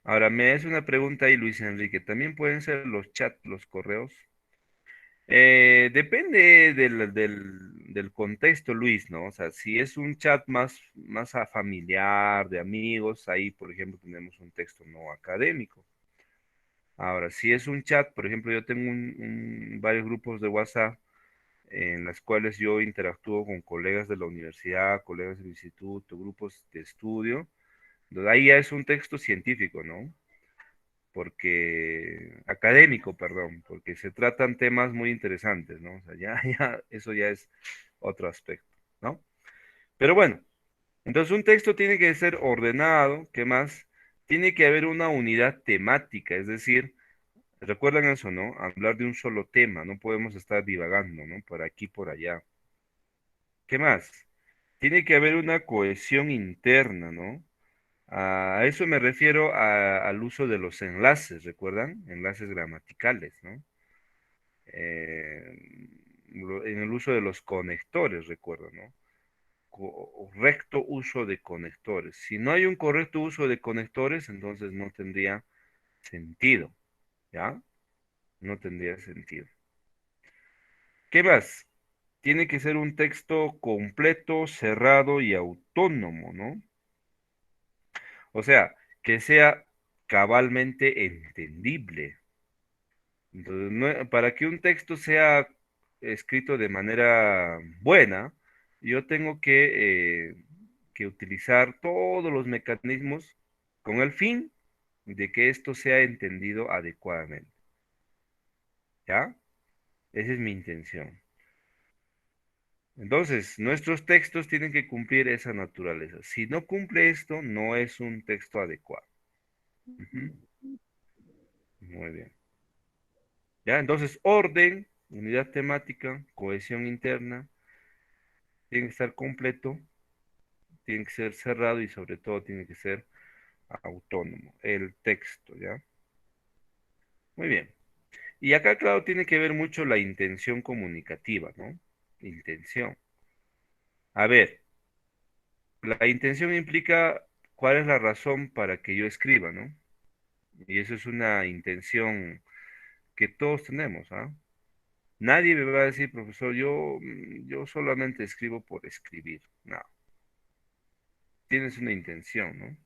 Ahora, me hace una pregunta ahí, Luis Enrique. ¿También pueden ser los chats, los correos? Depende del contexto, Luis, ¿no? O sea, si es un chat más familiar, de amigos, ahí, por ejemplo, tenemos un texto no académico. Ahora, si es un chat, por ejemplo, yo tengo varios grupos de WhatsApp en las cuales yo interactúo con colegas de la universidad, colegas del instituto, grupos de estudio, donde ahí ya es un texto científico, ¿no? Porque, académico, perdón, porque se tratan temas muy interesantes, ¿no? O sea, eso ya es otro aspecto, ¿no? Pero bueno, entonces un texto tiene que ser ordenado, ¿qué más? Tiene que haber una unidad temática, es decir, recuerdan eso, ¿no? Hablar de un solo tema, no podemos estar divagando, ¿no? Por aquí, por allá. ¿Qué más? Tiene que haber una cohesión interna, ¿no? A eso me refiero al uso de los enlaces, ¿recuerdan? Enlaces gramaticales, ¿no? En el uso de los conectores, recuerdo, ¿no? Correcto uso de conectores. Si no hay un correcto uso de conectores, entonces no tendría sentido, ¿ya? No tendría sentido. ¿Qué más? Tiene que ser un texto completo, cerrado y autónomo, ¿no? O sea, que sea cabalmente entendible. Entonces, para que un texto sea escrito de manera buena, yo tengo que utilizar todos los mecanismos con el fin de que esto sea entendido adecuadamente. ¿Ya? Esa es mi intención. Entonces, nuestros textos tienen que cumplir esa naturaleza. Si no cumple esto, no es un texto adecuado. Ujú. Muy bien. ¿Ya? Entonces, orden, unidad temática, cohesión interna, tiene que estar completo, tiene que ser cerrado y sobre todo tiene que ser autónomo. El texto, ¿ya? Muy bien. Y acá, claro, tiene que ver mucho la intención comunicativa, ¿no? Intención. A ver, la intención implica cuál es la razón para que yo escriba, ¿no? Y eso es una intención que todos tenemos, ¿ah? Nadie me va a decir, profesor, yo solamente escribo por escribir. No, tienes una intención, ¿no?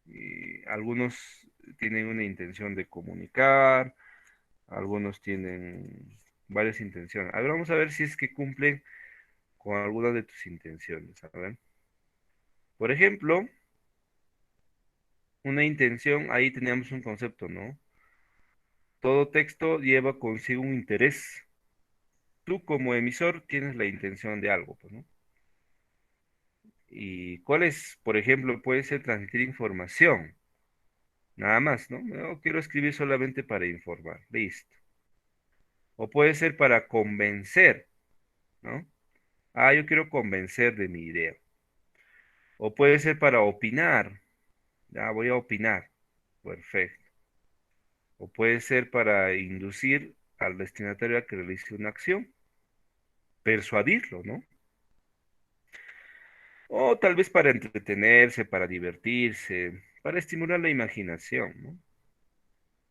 Y algunos tienen una intención de comunicar, algunos tienen varias intenciones. A ver, vamos a ver si es que cumplen con algunas de tus intenciones. A ver. Por ejemplo, una intención, ahí teníamos un concepto, ¿no? Todo texto lleva consigo un interés. Tú como emisor tienes la intención de algo, pues, ¿no? ¿Y cuál es, por ejemplo, puede ser transmitir información? Nada más, ¿no? No quiero escribir solamente para informar. Listo. O puede ser para convencer, ¿no? Ah, yo quiero convencer de mi idea. O puede ser para opinar. Ya voy a opinar. Perfecto. O puede ser para inducir al destinatario a que realice una acción. Persuadirlo, ¿no? O tal vez para entretenerse, para divertirse, para estimular la imaginación, ¿no?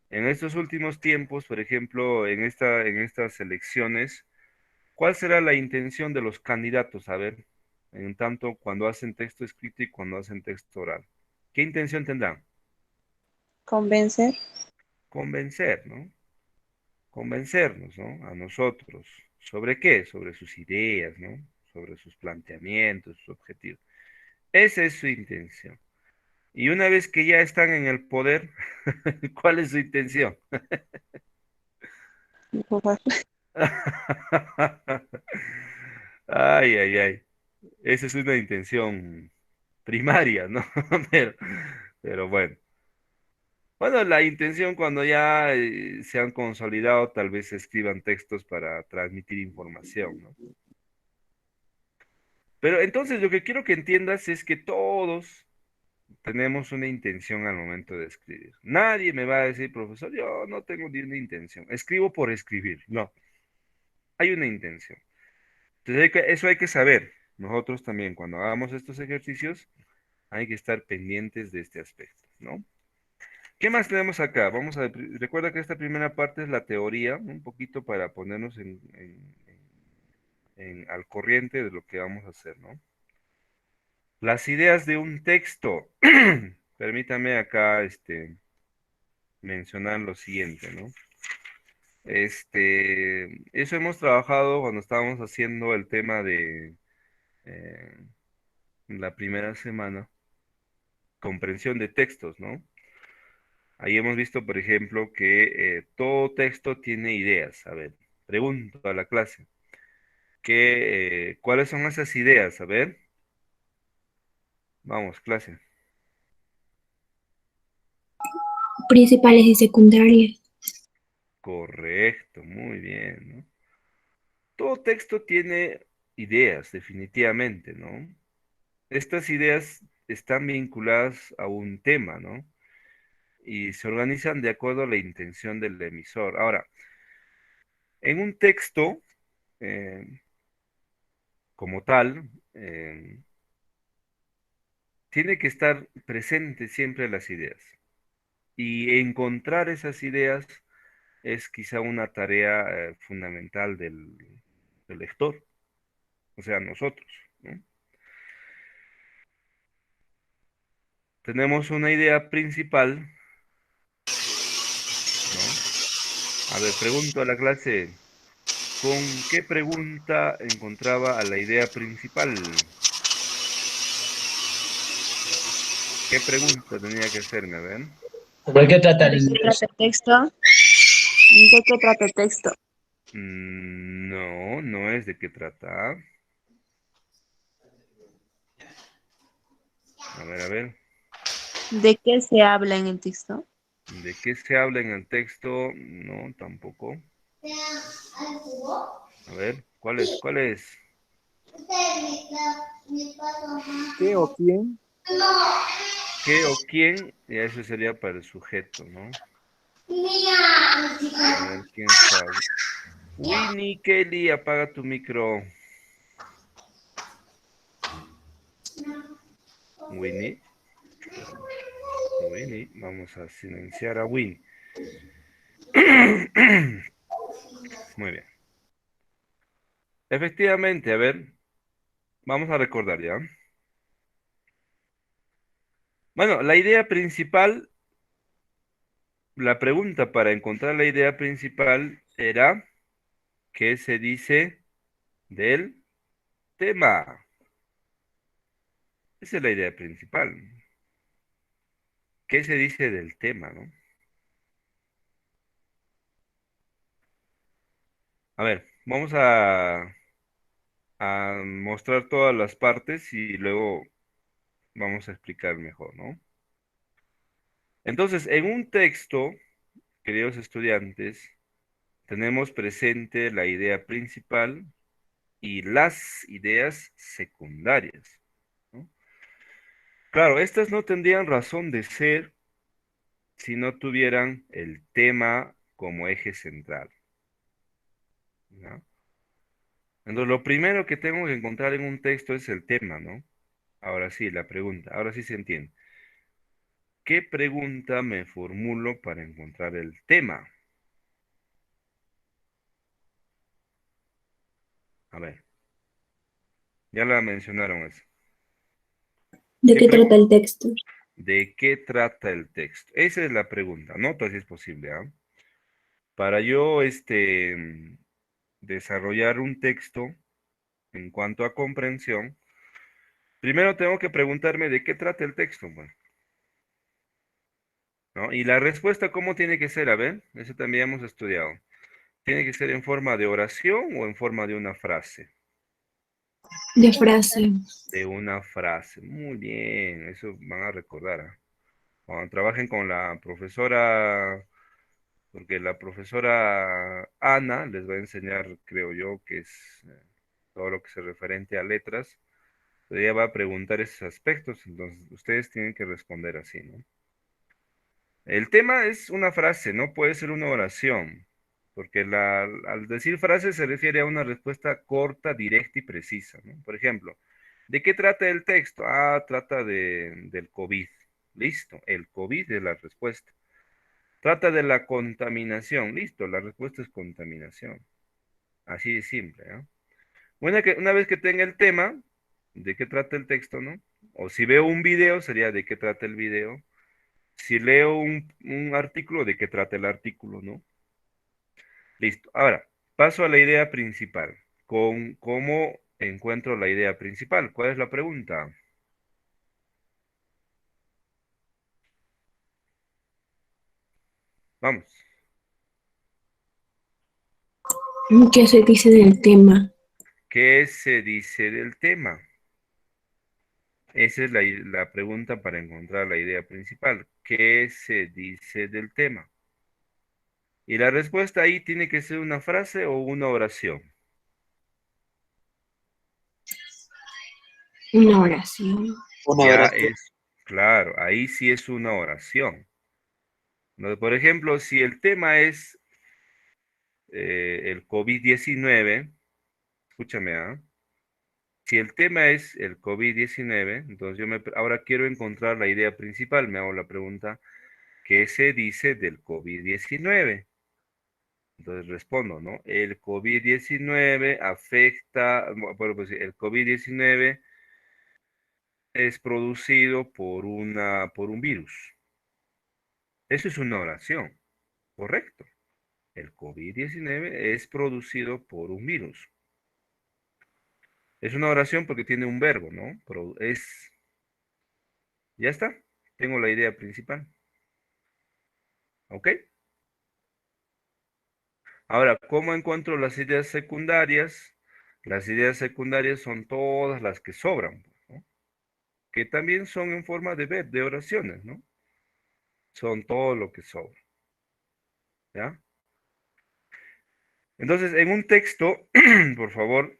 En estos últimos tiempos, por ejemplo, en estas elecciones, ¿cuál será la intención de los candidatos? A ver, en tanto cuando hacen texto escrito y cuando hacen texto oral. ¿Qué intención tendrán? Convencer. Convencer, ¿no? Convencernos, ¿no? A nosotros. ¿Sobre qué? Sobre sus ideas, ¿no? Sobre sus planteamientos, sus objetivos. Esa es su intención. Y una vez que ya están en el poder, ¿cuál es su intención? Robar. Ay, ay, ay. Esa es una intención primaria, ¿no? Pero, pero bueno. Bueno, la intención cuando ya se han consolidado, tal vez escriban textos para transmitir información, ¿no? Pero entonces lo que quiero que entiendas es que todos tenemos una intención al momento de escribir. Nadie me va a decir, profesor, yo no tengo ni una intención. Escribo por escribir. No, hay una intención. Entonces eso hay que saber. Nosotros también, cuando hagamos estos ejercicios, hay que estar pendientes de este aspecto, ¿no? ¿Qué más tenemos acá? Recuerda que esta primera parte es la teoría, un poquito para ponernos al corriente de lo que vamos a hacer, ¿no? Las ideas de un texto. Permítame acá mencionar lo siguiente, ¿no? Eso hemos trabajado cuando estábamos haciendo el tema de eh, la primera semana, comprensión de textos, ¿no? Ahí hemos visto, por ejemplo, que todo texto tiene ideas. A ver, pregunto a la clase, ¿cuáles son esas ideas? A ver, vamos, clase. Principales y secundarias. Correcto, muy bien, ¿no? Todo texto tiene ideas, definitivamente, ¿no? Estas ideas están vinculadas a un tema, ¿no? Y se organizan de acuerdo a la intención del emisor. Ahora, en un texto, eh, como tal, tiene que estar presente siempre las ideas. Y encontrar esas ideas es quizá una tarea fundamental del lector, o sea, nosotros, ¿no? Tenemos una idea principal, ¿no? A ver, pregunto a la clase, ¿con qué pregunta encontraba a la idea principal? ¿Qué pregunta tenía que hacerme? A ver. ¿Sobre qué trata ¿De qué el trata el texto? ¿De qué trata el texto? No, no es de qué trata. A ver, ¿De qué se habla en el texto? ¿de qué se habla en el texto? No, tampoco. A ver, ¿cuál es? ¿Cuál es? ¿Qué o quién? ¿Qué o quién? Y eso sería para el sujeto, ¿no? A ver, ¿quién está? Winnie, Kelly, apaga tu micro. Winnie, Winnie, vamos a silenciar a Winnie. Muy bien. Efectivamente, a ver, vamos a recordar ya. Bueno, la idea principal, la pregunta para encontrar la idea principal era, ¿qué se dice del tema? Esa es la idea principal. ¿Qué se dice del tema, no? A ver, vamos a mostrar todas las partes y luego vamos a explicar mejor, ¿no? Entonces, en un texto, queridos estudiantes, tenemos presente la idea principal y las ideas secundarias, ¿no? Claro, estas no tendrían razón de ser si no tuvieran el tema como eje central, ¿no? Entonces, lo primero que tengo que encontrar en un texto es el tema, ¿no? Ahora sí, la pregunta, ahora sí se entiende. ¿Qué pregunta me formulo para encontrar el tema? A ver, ya la mencionaron eso. ¿De ¿Qué qué trata pregunta? el texto? ¿De qué trata el texto? Esa es la pregunta, ¿no? Entonces es posible, ¿ah? Para yo, desarrollar un texto en cuanto a comprensión, primero tengo que preguntarme de qué trata el texto, pues, ¿no? Y la respuesta, ¿cómo tiene que ser? A ver, eso también hemos estudiado. ¿Tiene que ser en forma de oración o en forma de una frase? De frase. De una frase. Muy bien, eso van a recordar, ¿ah? Cuando trabajen con la profesora, porque la profesora Ana les va a enseñar, creo yo, que es todo lo que se referente a letras. Ella va a preguntar esos aspectos, entonces ustedes tienen que responder así, ¿no? El tema es una frase, no puede ser una oración, porque al decir frase se refiere a una respuesta corta, directa y precisa, ¿no? Por ejemplo, ¿de qué trata el texto? Ah, trata del COVID. Listo, el COVID es la respuesta. Trata de la contaminación. Listo, la respuesta es contaminación. Así de simple, ¿no? Una vez que tenga el tema, ¿de qué trata el texto, no? O si veo un video, sería ¿de qué trata el video? Si leo un artículo, ¿de qué trata el artículo, no? Listo. Ahora, paso a la idea principal. ¿Cómo encuentro la idea principal? ¿Cuál es la pregunta? Vamos. ¿Qué se dice del tema? ¿Qué se dice del tema? Esa es la pregunta para encontrar la idea principal. ¿Qué se dice del tema? Y la respuesta ahí tiene que ser una frase o una oración. Una oración. Una Ya oración. es, claro, ahí sí es una oración. ¿No? Por ejemplo, si el tema es el COVID-19, escúchame, ¿ah? Si el tema es el COVID-19, entonces ahora quiero encontrar la idea principal. Me hago la pregunta, ¿qué se dice del COVID-19? Entonces respondo, ¿no? El COVID-19 afecta, bueno, pues el COVID-19 es producido por un virus. Eso es una oración, correcto. El COVID-19 es producido por un virus. Es una oración porque tiene un verbo, ¿no? Ya está. Tengo la idea principal. ¿Ok? Ahora, ¿cómo encuentro las ideas secundarias? Las ideas secundarias son todas las que sobran, ¿no? Que también son en forma de oraciones, ¿no? Son todo lo que sobra, ¿ya? Entonces, en un texto, por favor,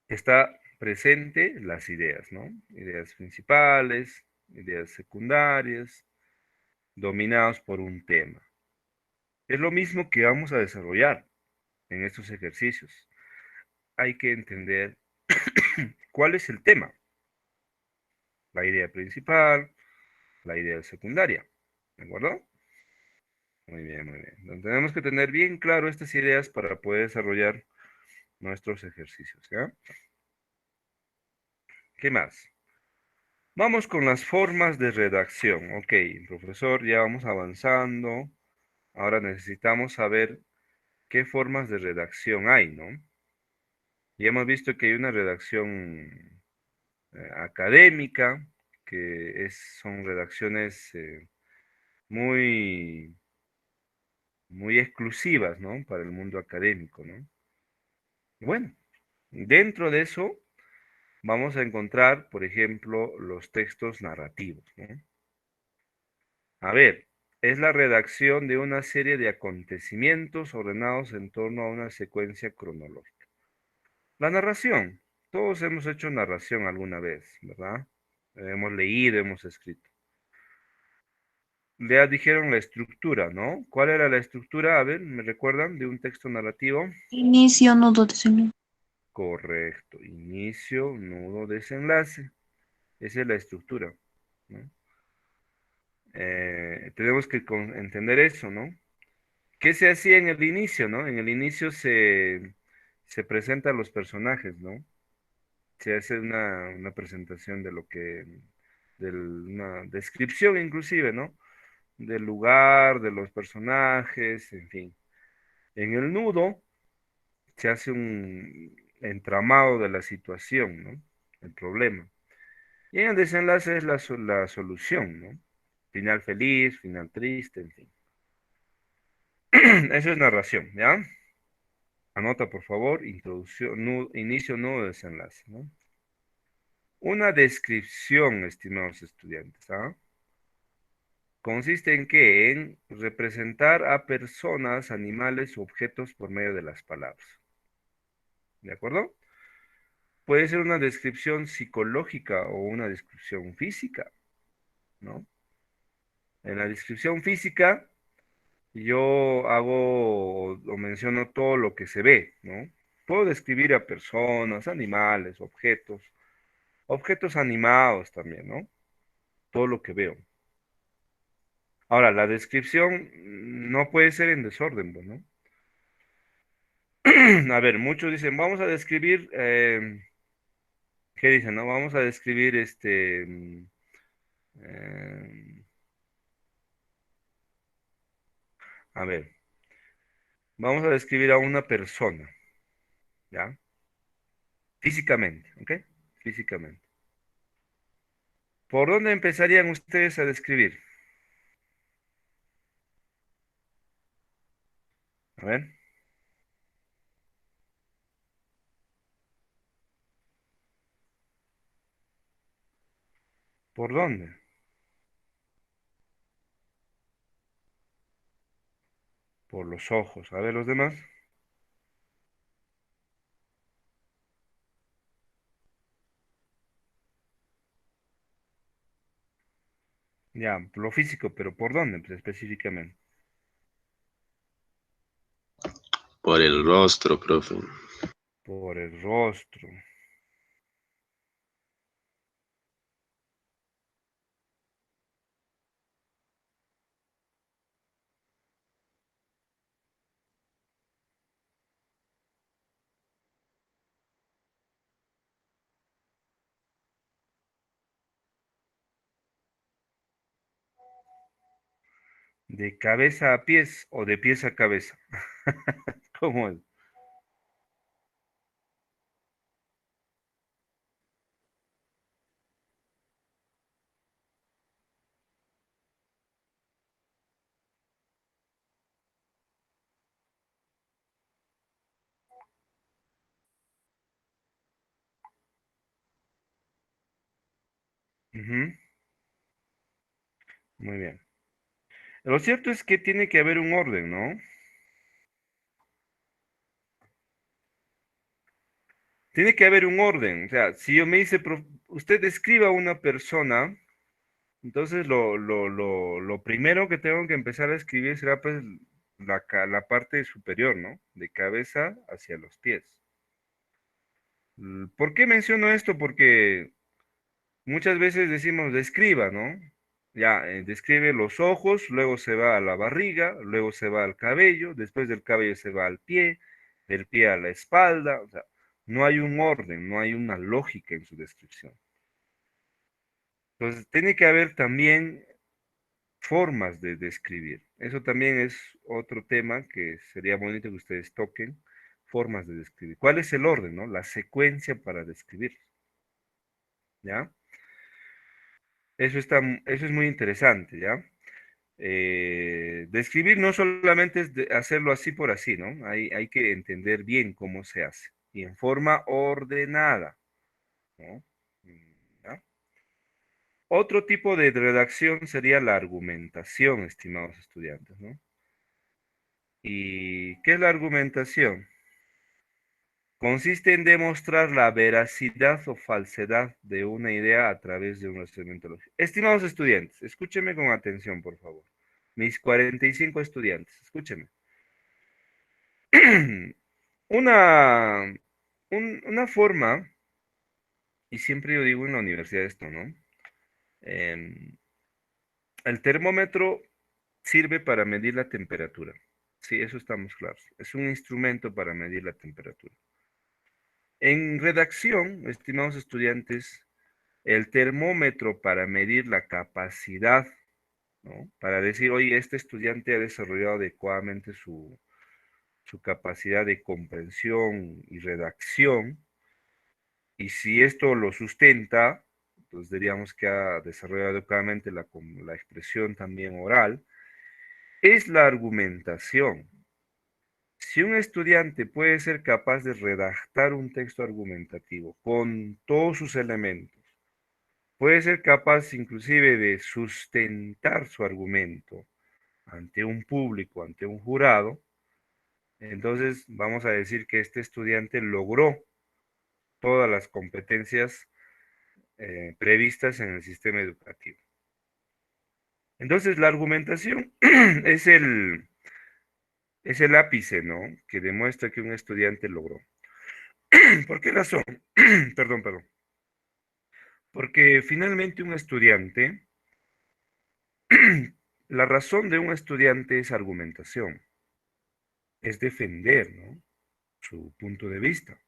está presente las ideas, ¿no? Ideas principales, ideas secundarias, dominados por un tema. Es lo mismo que vamos a desarrollar en estos ejercicios. Hay que entender cuál es el tema, la idea principal, la idea secundaria, ¿de acuerdo? Muy bien, muy bien. Entonces, tenemos que tener bien claro estas ideas para poder desarrollar nuestros ejercicios, ¿ya? ¿Qué más? Vamos con las formas de redacción. Ok, profesor, ya vamos avanzando. Ahora necesitamos saber qué formas de redacción hay, ¿no? Ya hemos visto que hay una redacción académica, son redacciones muy, muy exclusivas, ¿no? Para el mundo académico, ¿no? Y bueno, dentro de eso vamos a encontrar, por ejemplo, los textos narrativos, ¿no? A ver, es la redacción de una serie de acontecimientos ordenados en torno a una secuencia cronológica. La narración. Todos hemos hecho narración alguna vez, ¿verdad? Hemos leído, hemos escrito. Ya dijeron la estructura, ¿no? ¿Cuál era la estructura? A ver, ¿me recuerdan de un texto narrativo? Inicio, nudo, desenlace. Correcto. Inicio, nudo, desenlace. Esa es la estructura, ¿no? Tenemos que entender eso, ¿no? ¿Qué se hacía en el inicio, no? En el inicio se presentan los personajes, ¿no? Se hace una presentación de una descripción inclusive, ¿no? Del lugar, de los personajes, en fin. En el nudo se hace un entramado de la situación, ¿no? El problema. Y en el desenlace es la solución, ¿no? Final feliz, final triste, en fin. Eso es narración, ¿ya? Anota, por favor, introducción, inicio, nudo, desenlace, ¿no? Una descripción, estimados estudiantes, ¿ah? Consiste en qué? En representar a personas, animales u objetos por medio de las palabras. ¿De acuerdo? Puede ser una descripción psicológica o una descripción física, ¿no? En la descripción física, yo hago o menciono todo lo que se ve, ¿no? Puedo describir a personas, animales, objetos animados también, ¿no? Todo lo que veo. Ahora, la descripción no puede ser en desorden, pues, ¿no? A ver, muchos dicen, vamos a describir, ¿qué dicen, no? Vamos a describir a ver, Vamos a describir a una persona, ¿ya? Físicamente, ¿ok? Físicamente. ¿Por dónde empezarían ustedes a describir? A ver, ¿por dónde? Por los ojos. A ver, los demás. Ya, lo físico, pero ¿por dónde pues, específicamente? Por el rostro, profe. Por el rostro. ¿De cabeza a pies o de pies a cabeza? ¿Cómo es? Ujú, muy bien. Lo cierto es que tiene que haber un orden, ¿no? Tiene que haber un orden. O sea, si yo me dice, usted describa a una persona, entonces lo primero que tengo que empezar a escribir será pues la parte superior, ¿no? De cabeza hacia los pies. ¿Por qué menciono esto? Porque muchas veces decimos describa, ¿no? Ya, describe los ojos, luego se va a la barriga, luego se va al cabello, después del cabello se va al pie, del pie a la espalda, o sea, no hay un orden, no hay una lógica en su descripción. Entonces, tiene que haber también formas de describir. Eso también es otro tema que sería bonito que ustedes toquen, formas de describir. ¿Cuál es el orden, no? La secuencia para describir, ¿ya? Eso es muy interesante, ¿ya? Describir no solamente es hacerlo así por así, ¿no? Hay que entender bien cómo se hace y en forma ordenada, ¿no? ¿Ya? Otro tipo de redacción sería la argumentación, estimados estudiantes, ¿no? ¿Y qué es la argumentación? Consiste en demostrar la veracidad o falsedad de una idea a través de un razonamiento lógico. Estimados estudiantes, escúchenme con atención, por favor. Mis 45 estudiantes, escúchenme. Una, una forma, y siempre yo digo en la universidad esto, ¿no? Em, el termómetro sirve para medir la temperatura. Sí, eso estamos claros. Es un instrumento para medir la temperatura. En redacción, estimados estudiantes, el termómetro para medir la capacidad, ¿no? Para decir, oye, este estudiante ha desarrollado adecuadamente su capacidad de comprensión y redacción, y si esto lo sustenta, pues diríamos que ha desarrollado adecuadamente la expresión también oral, es la argumentación. Si un estudiante puede ser capaz de redactar un texto argumentativo con todos sus elementos, puede ser capaz inclusive de sustentar su argumento ante un público, ante un jurado, entonces vamos a decir que este estudiante logró todas las competencias previstas en el sistema educativo. Entonces la argumentación es el ápice, ¿no? Que demuestra que un estudiante logró. ¿Por qué razón? Perdón, perdón. Porque finalmente un estudiante, la razón de un estudiante es argumentación, es defender, ¿no? Su punto de vista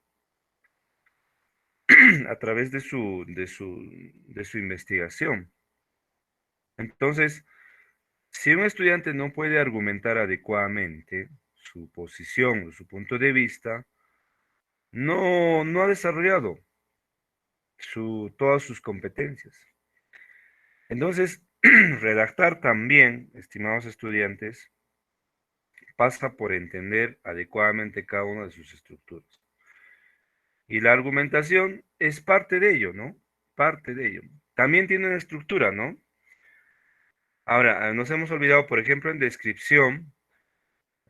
a través de su investigación. Entonces, si un estudiante no puede argumentar adecuadamente, su posición, su punto de vista, no ha desarrollado todas sus competencias. Entonces, redactar también, estimados estudiantes, pasa por entender adecuadamente cada una de sus estructuras. Y la argumentación es parte de ello, ¿no? Parte de ello. También tiene una estructura, ¿no? Ahora, nos hemos olvidado, por ejemplo, en descripción,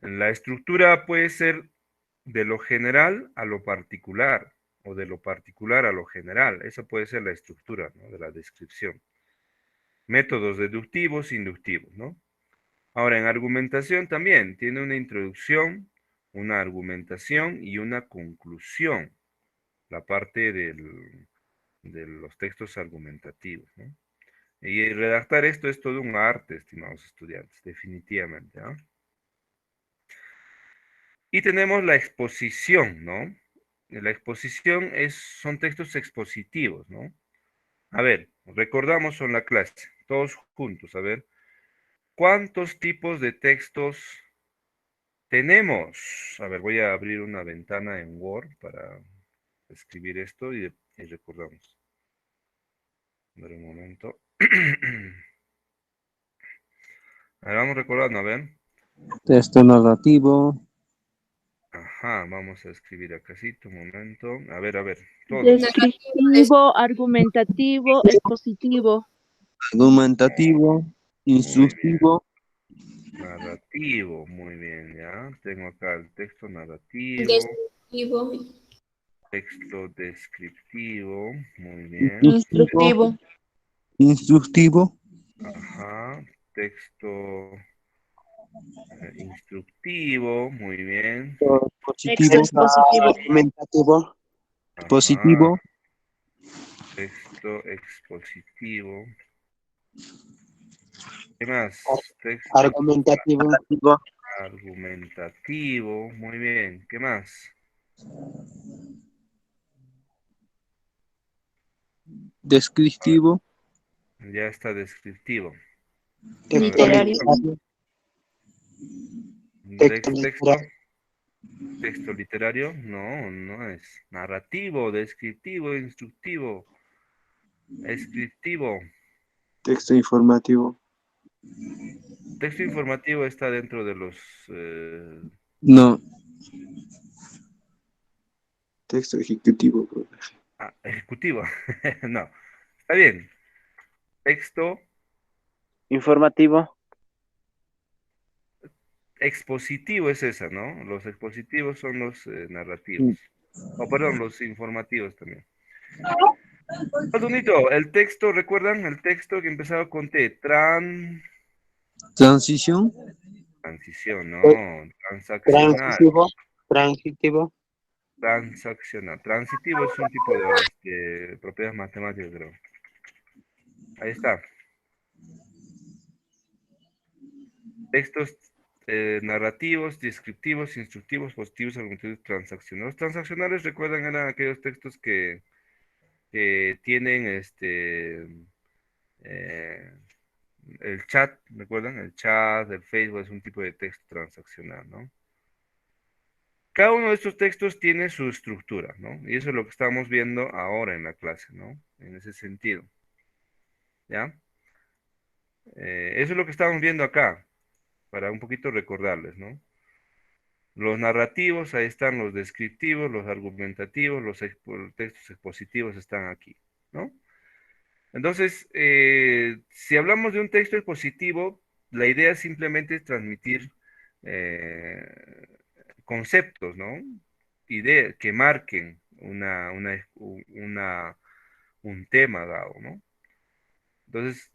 la estructura puede ser de lo general a lo particular, o de lo particular a lo general. Esa puede ser la estructura, ¿no? De la descripción. Métodos deductivos, inductivos, ¿no? Ahora, en argumentación también tiene una introducción, una argumentación y una conclusión, la parte de los textos argumentativos, ¿no? Y redactar esto es todo un arte, estimados estudiantes, definitivamente, ¿no? Y tenemos la exposición, ¿no? La exposición son textos expositivos, ¿no? A ver, recordamos en la clase, todos juntos, a ver, ¿cuántos tipos de textos tenemos? A ver, voy a abrir una ventana en Word para escribir esto y recordamos. A ver, un momento. A ver, vamos recordando, a ver. Texto narrativo, Ajá, vamos a escribir acá, sí, un momento. A ver, todos. Descriptivo, argumentativo, expositivo. argumentativo, instructivo, Narrativo, muy bien, ya. Tengo acá el texto narrativo, Descriptivo. texto descriptivo, muy bien. instructivo, instructivo, Ajá, texto instructivo, muy bien. positivo, argumentativo, Ajá, positivo, texto expositivo. ¿Qué más? Texto argumentativo, argumentativo, muy bien. ¿Qué más? descriptivo, Ya está descriptivo. Literario. Texto literario, no es narrativo, descriptivo, instructivo, descriptivo. texto informativo, Texto informativo está dentro de los no, texto ejecutivo, ejecutivo. No, está bien. Texto informativo, expositivo es esa, ¿no? Los expositivos son los narrativos. O perdón, los informativos también. Bonito, el texto, ¿recuerdan? El texto que empezaba con T, transición, transición, no, transaccional, transitivo, transaccional. Transitivo es un tipo de propiedades matemáticas, creo. Ahí está. Textos narrativos, descriptivos, instructivos, positivos, argumentativos, transaccionales. Los transaccionales, recuerdan, eran aquellos textos que tienen eh, el chat, ¿recuerdan? El chat, el Facebook es un tipo de texto transaccional, ¿no? Cada uno de estos textos tiene su estructura, ¿no? Y eso es lo que estamos viendo ahora en la clase, ¿no? En ese sentido, ¿ya? Eso es lo que estamos viendo acá, para un poquito recordarles, ¿no? Los narrativos, ahí están los descriptivos, los argumentativos, los textos expositivos están aquí, ¿no? Entonces, si hablamos de un texto expositivo, la idea simplemente es transmitir eh, conceptos, ¿no? Ideas que marquen un tema dado, ¿no? Entonces,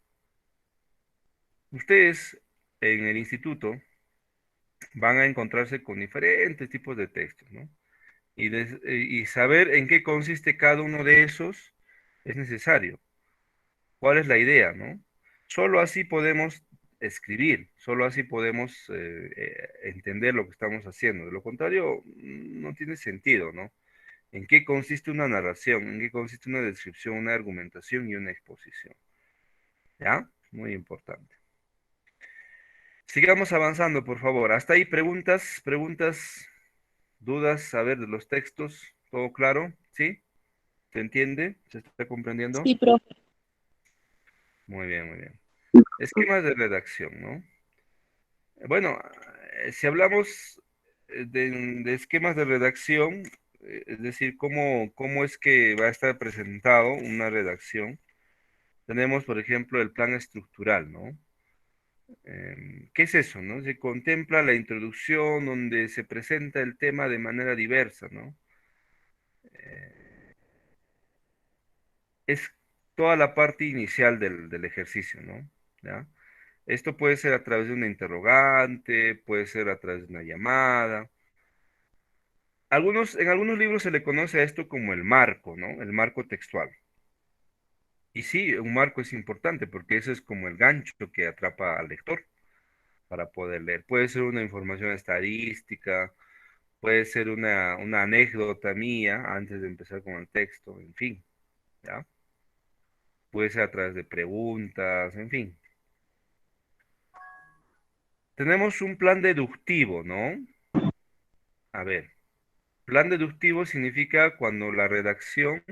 ustedes en el instituto van a encontrarse con diferentes tipos de textos, ¿no? Y saber en qué consiste cada uno de esos es necesario. ¿Cuál es la idea, no? Solo así podemos escribir, solo así podemos entender lo que estamos haciendo. De lo contrario, no tiene sentido, ¿no? ¿En qué consiste una narración? ¿En qué consiste una descripción, una argumentación y una exposición? ¿Ya? Muy importante. Sigamos avanzando, por favor. Hasta ahí preguntas, dudas, a ver, de los textos. ¿Todo claro? ¿Sí? ¿Se entiende? ¿Se está comprendiendo? Sí, profe. Muy bien, muy bien. Esquemas de redacción, ¿no? Bueno, si hablamos de esquemas de redacción, es decir, cómo es que va a estar presentado una redacción, tenemos, por ejemplo, el plan estructural, ¿no? ¿Qué es eso, no? Se contempla la introducción donde se presenta el tema de manera diversa, ¿no? Eh, es toda la parte inicial del ejercicio, ¿no? ¿Ya? Esto puede ser a través de una interrogante, puede ser a través de una llamada. En algunos libros se le conoce a esto como el marco, ¿no? El marco textual. Y sí, un marco es importante porque eso es como el gancho que atrapa al lector para poder leer. Puede ser una información estadística, puede ser una anécdota mía antes de empezar con el texto, en fin, ¿ya? Puede ser a través de preguntas, en fin. Tenemos un plan deductivo, ¿no? A ver, plan deductivo significa cuando la redacción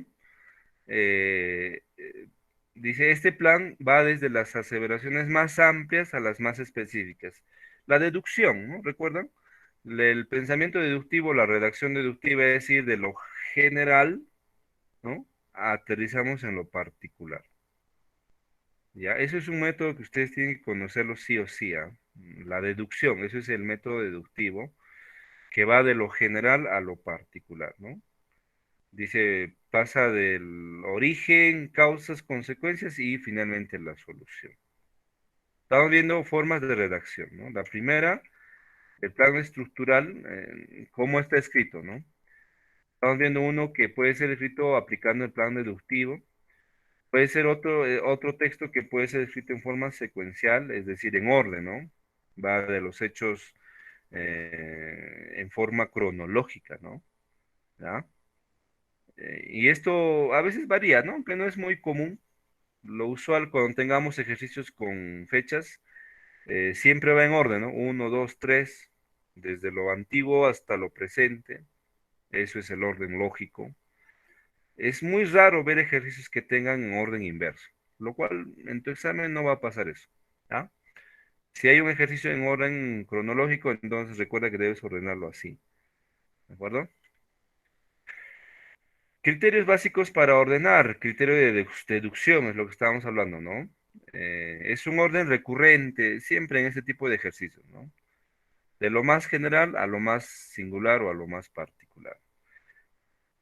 dice, este plan va desde las aseveraciones más amplias a las más específicas. La deducción, ¿no? ¿Recuerdan? El pensamiento deductivo, la redacción deductiva es decir, de lo general, ¿no? Aterrizamos en lo particular. ¿Ya? Eso es un método que ustedes tienen que conocerlo sí o sí, ¿ah? La deducción, eso es el método deductivo que va de lo general a lo particular, ¿no? Dice, pasa del origen, causas, consecuencias y finalmente la solución. Estamos viendo formas de redacción, ¿no? La primera, el plano estructural, cómo está escrito, ¿no? Estamos viendo uno que puede ser escrito aplicando el plano deductivo. Puede ser otro texto que puede ser escrito en forma secuencial, es decir, en orden, ¿no? Va de los hechos en forma cronológica, ¿no? ¿Ya? Y esto a veces varía, ¿no? Aunque no es muy común. Lo usual cuando tengamos ejercicios con fechas, siempre va en orden, ¿no? Uno, dos, tres, desde lo antiguo hasta lo presente. Eso es el orden lógico. Es muy raro ver ejercicios que tengan en orden inverso, lo cual en tu examen no va a pasar eso. ¿Ah? Si hay un ejercicio en orden cronológico, entonces recuerda que debes ordenarlo así. ¿De acuerdo? Criterios básicos para ordenar, criterio de deducción es lo que estábamos hablando, ¿no? Es un orden recurrente siempre en este tipo de ejercicios, ¿no? De lo más general a lo más singular o a lo más particular.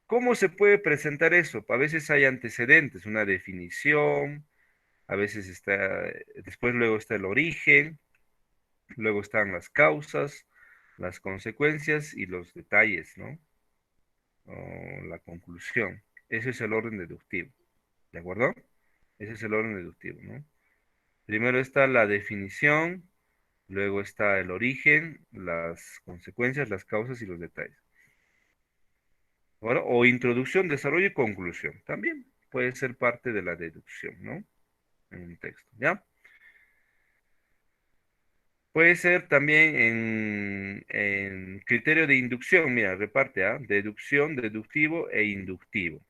¿Cómo se puede presentar eso? A veces hay antecedentes, una definición, a veces está, después luego está el origen, luego están las causas, las consecuencias y los detalles, ¿no? O la conclusión. Ese es el orden deductivo, ¿de acuerdo? Ese es el orden deductivo, ¿no? Primero está la definición, luego está el origen, las consecuencias, las causas y los detalles. Bueno, o introducción, desarrollo y conclusión. También puede ser parte de la deducción, ¿no? En un texto, ¿ya? Puede ser también en criterio de inducción, mira, reparte, ¿ah? Deducción, deductivo e inductivo.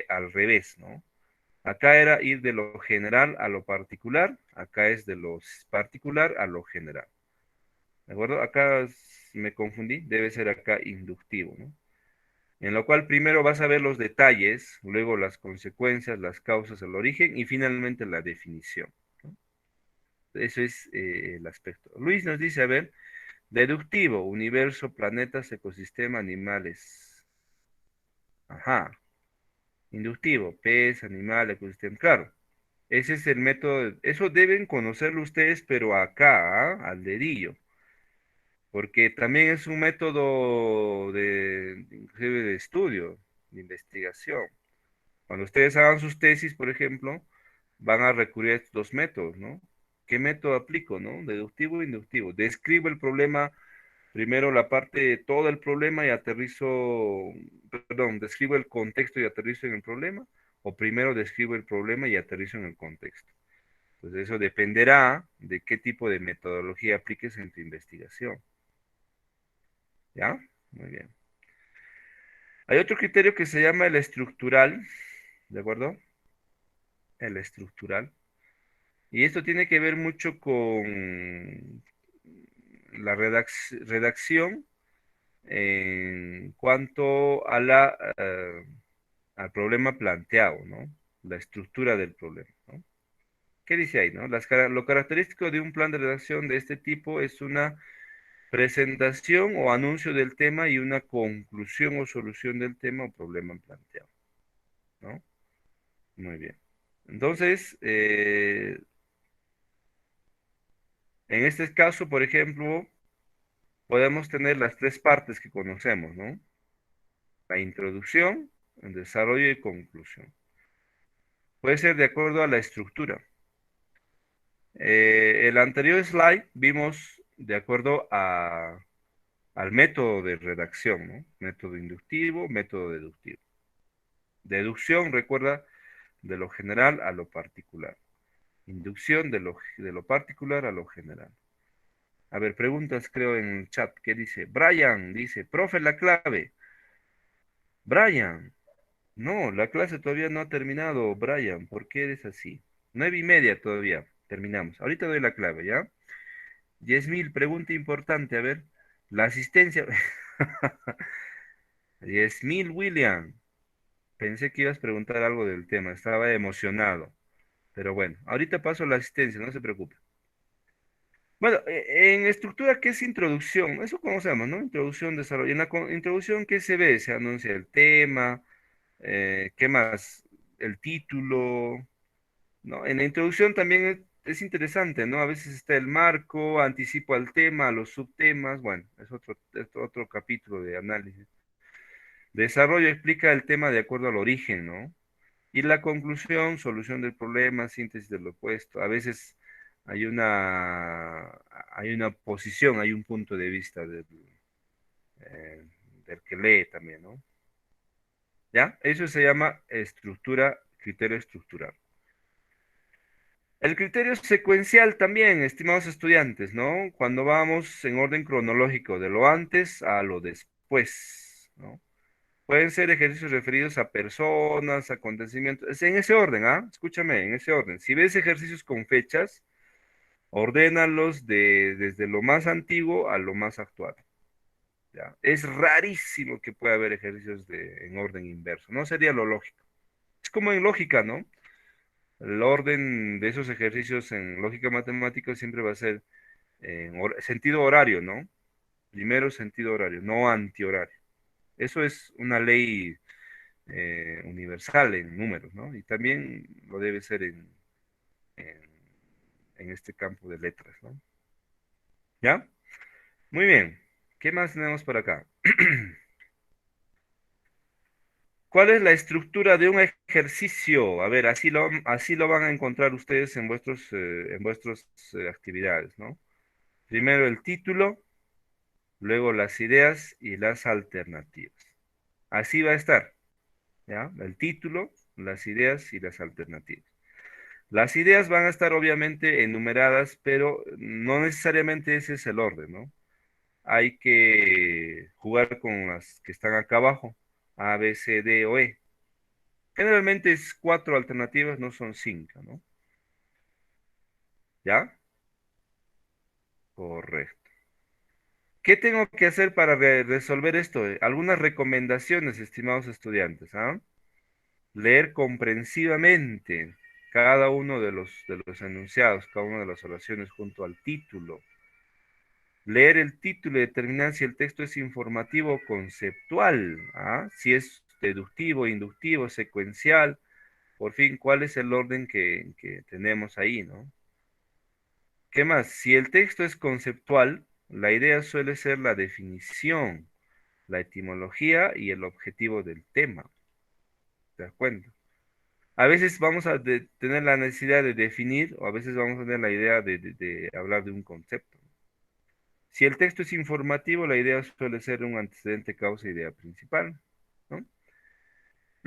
Al revés, ¿no? Acá era ir de lo general a lo particular, acá es de lo particular a lo general. ¿De acuerdo? Acá me confundí, debe ser acá inductivo, ¿no? En lo cual primero vas a ver los detalles, luego las consecuencias, las causas, el origen y finalmente la definición, ¿no? Eso es el aspecto. Luis nos dice, a ver, deductivo, universo, planetas, ecosistema, animales. Ajá. Inductivo, pez, animal, ecosistema. Claro, ese es el método. Eso deben conocerlo ustedes, pero acá, ¿ah? Al dedillo. Porque también es un método inclusive de estudio, de investigación. Cuando ustedes hagan sus tesis, por ejemplo, van a recurrir a estos dos métodos, ¿no? ¿Qué método aplico, no? Deductivo e inductivo. Describo el problema, primero la parte de todo el problema y describo el contexto y aterrizo en el problema, o primero describo el problema y aterrizo en el contexto. Entonces eso dependerá de qué tipo de metodología apliques en tu investigación. ¿Ya? Muy bien. Hay otro criterio que se llama el estructural, ¿de acuerdo? El estructural. Y esto tiene que ver mucho con la redacción en cuanto a al problema planteado, ¿no? La estructura del problema, ¿no? ¿Qué dice ahí, no? Lo característico de un plan de redacción de este tipo es una presentación o anuncio del tema y una conclusión o solución del tema o problema planteado, ¿no? Muy bien. Entonces, en este caso, por ejemplo, podemos tener las tres partes que conocemos, ¿no? La introducción, el desarrollo y conclusión. Puede ser de acuerdo a la estructura. El anterior slide vimos de acuerdo al método de redacción, ¿no? Método inductivo, método deductivo. Deducción, recuerda, de lo general a lo particular. Inducción de lo particular a lo general. A ver, preguntas creo en el chat. ¿Qué dice? Brian dice, profe, la clave. Brian, no, la clase todavía no ha terminado, Brian. ¿Por qué eres así? 9:30 todavía. Terminamos. Ahorita doy la clave, ¿ya? 10.000, pregunta importante. A ver, la asistencia. 10.000, William. Pensé que ibas a preguntar algo del tema. Estaba emocionado. Pero bueno, ahorita paso la asistencia, no se preocupe. Bueno, en estructura, ¿qué es introducción? Eso conocemos, ¿no? Introducción, desarrollo. En la introducción, ¿qué se ve? Se anuncia el tema, ¿qué más? El título, ¿no? En la introducción también es interesante, ¿no? A veces está el marco, anticipo al tema, a los subtemas, bueno, es otro capítulo de análisis. Desarrollo explica el tema de acuerdo al origen, ¿no? Y la conclusión, solución del problema, síntesis del opuesto. A veces hay una posición, hay un punto de vista eh, del que lee también, ¿no? ¿Ya? Eso se llama estructura, criterio estructural. El criterio secuencial también, estimados estudiantes, ¿no? Cuando vamos en orden cronológico, de lo antes a lo después, ¿no? Pueden ser ejercicios referidos a personas, acontecimientos, es en ese orden, ¿ah? Escúchame, en ese orden. Si ves ejercicios con fechas, ordénalos desde lo más antiguo a lo más actual, ¿ya? Es rarísimo que pueda haber ejercicios en orden inverso, no sería lo lógico. Es como en lógica, ¿no? El orden de esos ejercicios en lógica matemática siempre va a ser en sentido horario, ¿no? Primero sentido horario, no antihorario. Eso es una ley universal en números, ¿no? Y también lo debe ser en, en este campo de letras, ¿no? ¿Ya? Muy bien. ¿Qué más tenemos por acá? ¿Cuál es la estructura de un ejercicio? A ver, así lo van a encontrar ustedes en vuestras actividades, ¿no? Primero el título, luego las ideas y las alternativas. Así va a estar, ¿ya? El título, las ideas y las alternativas. Las ideas van a estar obviamente enumeradas, pero no necesariamente ese es el orden, ¿no? Hay que jugar con las que están acá abajo, A, B, C, D o E. Generalmente es 4 alternativas, no son 5, ¿no? ¿Ya? Correcto. ¿Qué tengo que hacer para resolver esto? Algunas recomendaciones, estimados estudiantes, ¿ah? Leer comprensivamente cada uno de los enunciados, cada una de las oraciones junto al título. Leer el título y determinar si el texto es informativo o conceptual, ¿ah? Si es deductivo, inductivo, secuencial, por fin, cuál es el orden que tenemos ahí, ¿no? ¿Qué más? Si el texto es conceptual, la idea suele ser la definición, la etimología y el objetivo del tema. ¿De acuerdo? A veces vamos a tener la necesidad de definir o a veces vamos a tener la idea de hablar de un concepto. Si el texto es informativo, la idea suele ser un antecedente, causa, idea principal, ¿no?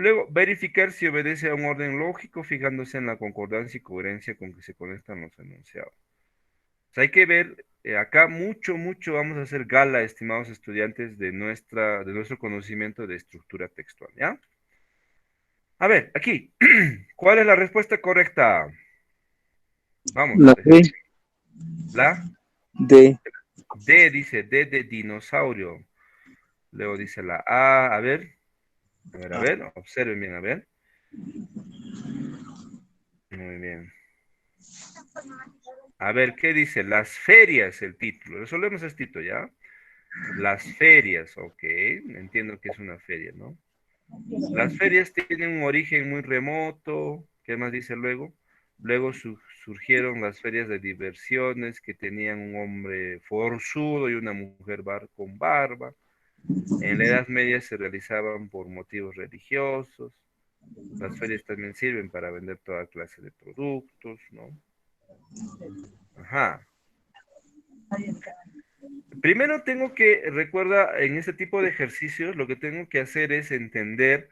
Luego, verificar si obedece a un orden lógico, fijándose en la concordancia y coherencia con que se conectan los enunciados. O sea, hay que ver, acá mucho vamos a hacer gala, estimados estudiantes, de nuestro conocimiento de estructura textual, ¿ya? A ver, aquí, ¿cuál es la respuesta correcta? Vamos, La D. la D. D dice D de dinosaurio. Luego dice la A, a ver, observen bien, a ver. Muy bien. A ver, ¿qué dice? Las ferias, el título. Resolvemos este título, ¿ya? Las ferias, ok. Entiendo que es una feria, ¿no? Las ferias tienen un origen muy remoto. ¿Qué más dice luego? Luego surgieron las ferias de diversiones que tenían un hombre forzudo y una mujer con barba. En la Edad Media se realizaban por motivos religiosos. Las ferias también sirven para vender toda clase de productos, ¿no? Ajá. Primero recuerda, en este tipo de ejercicios, lo que tengo que hacer es entender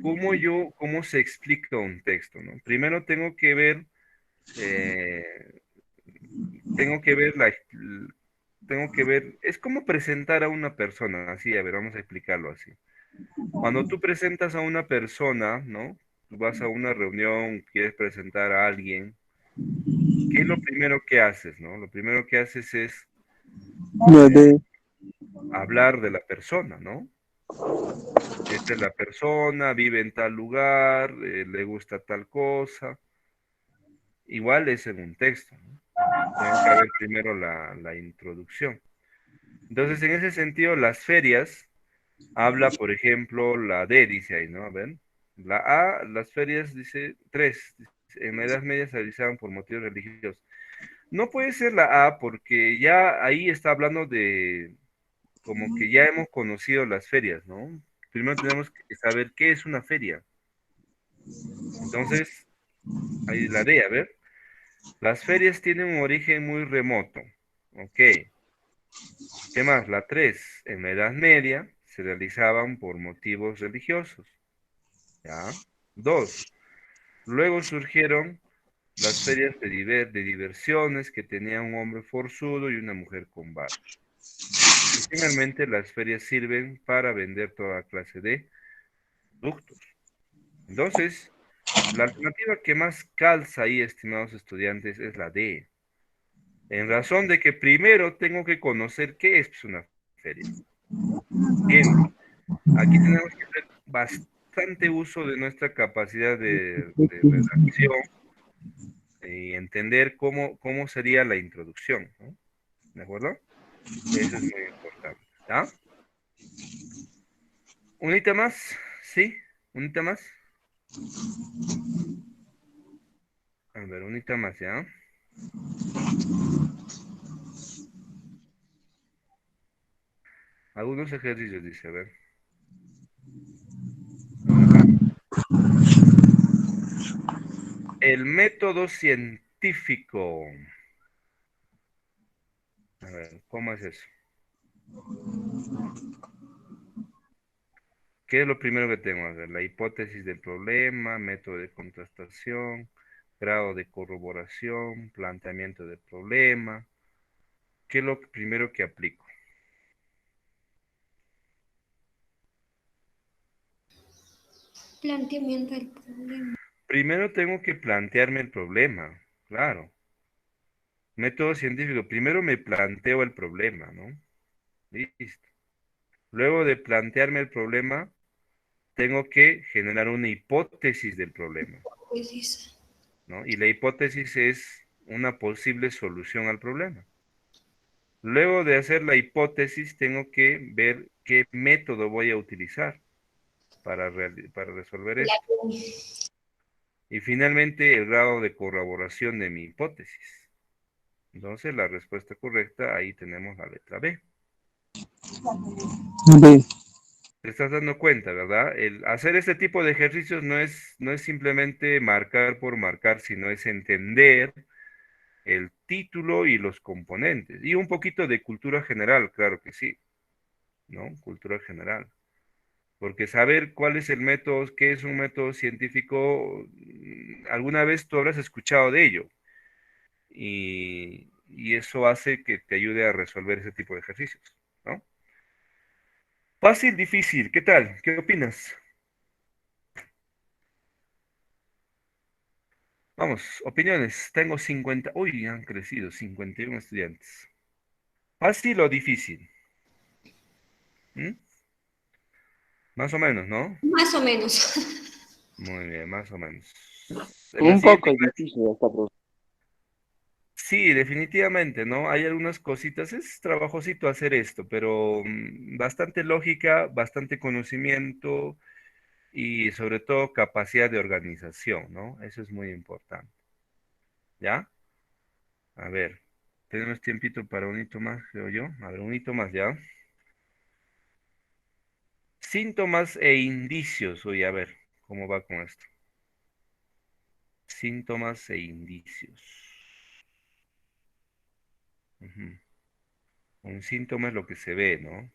cómo se explica un texto, ¿no? Primero eh, tengo que ver es como presentar a una persona, así, a ver, vamos a explicarlo así. Cuando tú presentas a una persona, ¿no? Tú vas a una reunión, quieres presentar a alguien, ¿qué es lo primero que haces, no? Lo primero que haces es La D. hablar de la persona, ¿no? Esta es la persona, vive en tal lugar, le gusta tal cosa. Igual es en un texto, ¿no? Tengo que ver primero la introducción. Entonces, en ese sentido, las ferias habla, por ejemplo, la D, dice ahí, ¿no? A ver. La A, las ferias, dice 3. En la Edad Media se realizaban por motivos religiosos. No puede ser la A porque ya ahí está hablando de como que ya hemos conocido las ferias, ¿no? Primero tenemos que saber qué es una feria. Entonces, ahí la D, a ver. Las ferias tienen un origen muy remoto. Ok. ¿Qué más? La 3. En la Edad Media se realizaban por motivos religiosos. ¿Ya? 2. Luego surgieron las ferias de diversiones que tenían un hombre forzudo y una mujer con barba. Y finalmente las ferias sirven para vender toda clase de productos. Entonces, la alternativa que más calza ahí, estimados estudiantes, es la D. En razón de que primero tengo que conocer qué es una feria. Bien, aquí tenemos que hacer bastante uso de nuestra capacidad de redacción y entender cómo sería la introducción, ¿no? ¿De acuerdo? Eso es muy importante. ¿Ya? ¿Unita más? ¿Sí? ¿Unita más? A ver, unita más, ¿ya? Algunos ejercicios, dice, a ver. Ajá. El método científico. A ver, ¿cómo es eso? ¿Qué es lo primero que tengo que hacer? La hipótesis del problema, método de contrastación, grado de corroboración, planteamiento del problema. ¿Qué es lo primero que aplico? Planteamiento del problema. Primero tengo que plantearme el problema, claro. Método científico, primero me planteo el problema, ¿no? Listo. Luego de plantearme el problema, tengo que generar una hipótesis del problema, Pues dice. ¿no? Y la hipótesis es una posible solución al problema. Luego de hacer la hipótesis, tengo que ver qué método voy a utilizar para resolver esto. Y finalmente, el grado de corroboración de mi hipótesis. Entonces, la respuesta correcta, ahí tenemos la letra B. B. Te estás dando cuenta, ¿verdad? El hacer este tipo de ejercicios no es simplemente marcar por marcar, sino es entender el título y los componentes. Y un poquito de cultura general, claro que sí, ¿no? Cultura general. Porque saber cuál es el método, qué es un método científico, alguna vez tú habrás escuchado de ello. Y eso hace que te ayude a resolver ese tipo de ejercicios, ¿no? Fácil, difícil, ¿qué tal? ¿Qué opinas? Vamos, opiniones. Tengo 50, uy, han crecido 51 estudiantes. ¿Fácil o difícil? ¿Mm? Más o menos, ¿no? Más o menos. Muy bien, más o menos. En la Un siguiente poco clase, difícil esta, profe. sí, definitivamente, ¿no? Hay algunas cositas, es trabajosito hacer esto, pero bastante lógica, bastante conocimiento y sobre todo capacidad de organización, ¿no? Eso es muy importante, ¿ya? A ver, tenemos tiempito para un hito más, creo yo. A ver, un hito más, ¿ya? Síntomas e indicios. Uy, a ver, ¿cómo va con esto? Síntomas e indicios. Ujú. Un síntoma es lo que se ve, ¿no?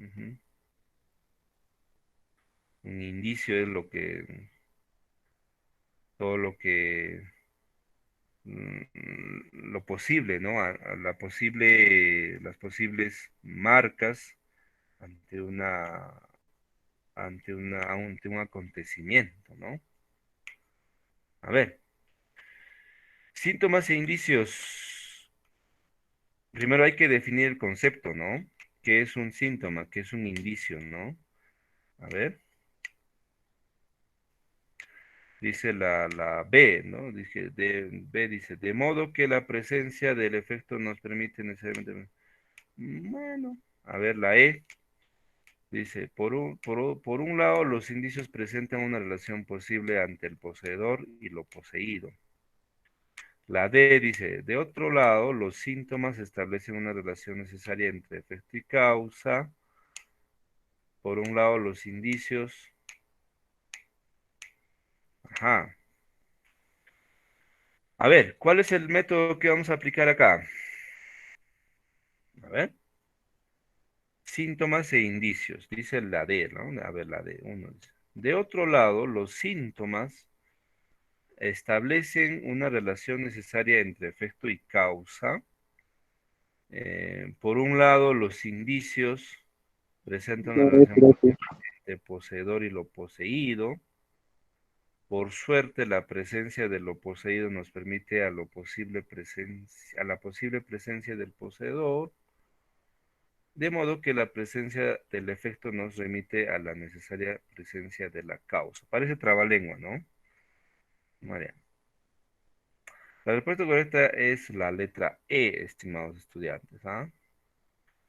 Ujú. Un indicio es todo lo que, lo posible, ¿no? A la posible, las posibles marcas ante ante un acontecimiento, ¿no? A ver, síntomas e indicios. Primero hay que definir el concepto, ¿no? ¿Qué es un síntoma? ¿Qué es un indicio, no? A ver, dice la B, ¿no? B dice, de modo que la presencia del efecto nos permite necesariamente... Bueno, a ver, la E dice, por un lado, los indicios presentan una relación posible ante el poseedor y lo poseído. La D dice, de otro lado, los síntomas establecen una relación necesaria entre efecto y causa. Por un lado, los indicios. Ajá. A ver, ¿cuál es el método que vamos a aplicar acá? A ver. Síntomas e indicios, dice la D, ¿no? A ver, la D, uno dice. De otro lado, los síntomas establecen una relación necesaria entre efecto y causa. Por un lado, los indicios presentan una No, relación profe. entre poseedor y lo poseído. Por suerte, la presencia de lo poseído nos permite a la posible presencia del poseedor, de modo que la presencia del efecto nos remite a la necesaria presencia de la causa. Parece trabalengua, ¿no? María. La respuesta correcta es la letra E, estimados estudiantes, ¿ah?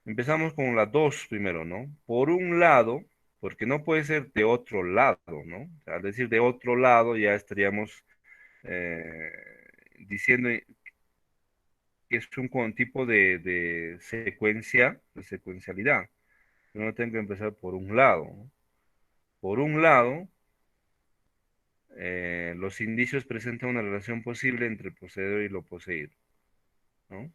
Empezamos con la 2 primero, ¿no? Por un lado, porque no puede ser de otro lado, ¿no? Al decir de otro lado ya estaríamos eh, diciendo que es un tipo de secuencia, de secuencialidad. Uno tiene que empezar por un lado, ¿no? Por un lado, los indicios presentan una relación posible entre el poseedor y lo poseído, ¿no?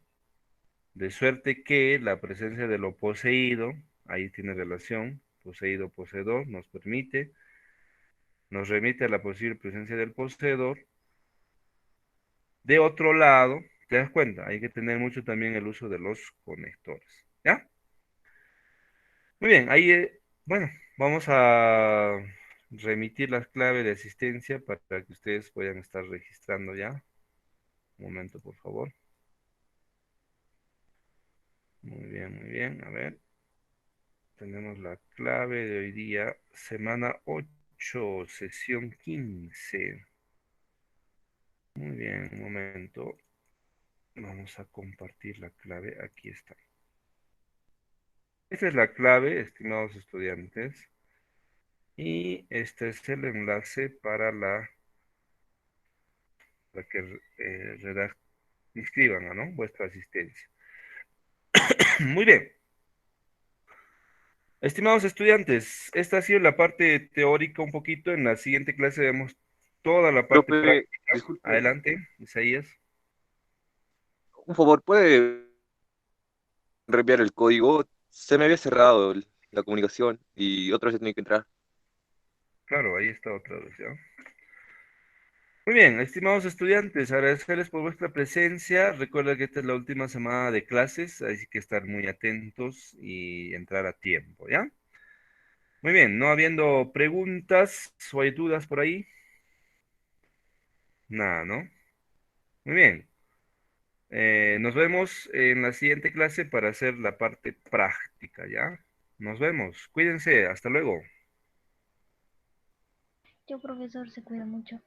De suerte que la presencia de lo poseído, ahí tiene relación, poseído-poseedor, nos remite a la posible presencia del poseedor. De otro lado, ¿te das cuenta? Hay que tener mucho también el uso de los conectores, ¿ya? Muy bien, ahí, bueno, vamos a remitir las claves de asistencia para que ustedes puedan estar registrando ya. Un momento, por favor. Muy bien, a ver. Tenemos la clave de hoy día, semana 8, sesión 15. Muy bien, un momento. Vamos a compartir la clave. Aquí está. Esta es la clave, estimados estudiantes. Y este es el enlace para que inscriban, ¿no? Vuestra asistencia. Muy bien. Estimados estudiantes, esta ha sido la parte teórica un poquito. En la siguiente clase vemos toda la parte Profe, práctica. disculpe, Adelante, Isaías. un favor, ¿puede reenviar el código? Se me había cerrado la comunicación y otra vez tiene que entrar. Claro, ahí está otra vez, ¿ya? Muy bien, estimados estudiantes, agradecerles por vuestra presencia. Recuerda que esta es la última semana de clases, así que estar muy atentos y entrar a tiempo, ¿ya? Muy bien, no habiendo preguntas o hay dudas por ahí, nada, ¿no? Muy bien. Nos vemos en la siguiente clase para hacer la parte práctica, ¿ya? Nos vemos. Cuídense. Hasta luego. Yo, profesor, se cuida mucho.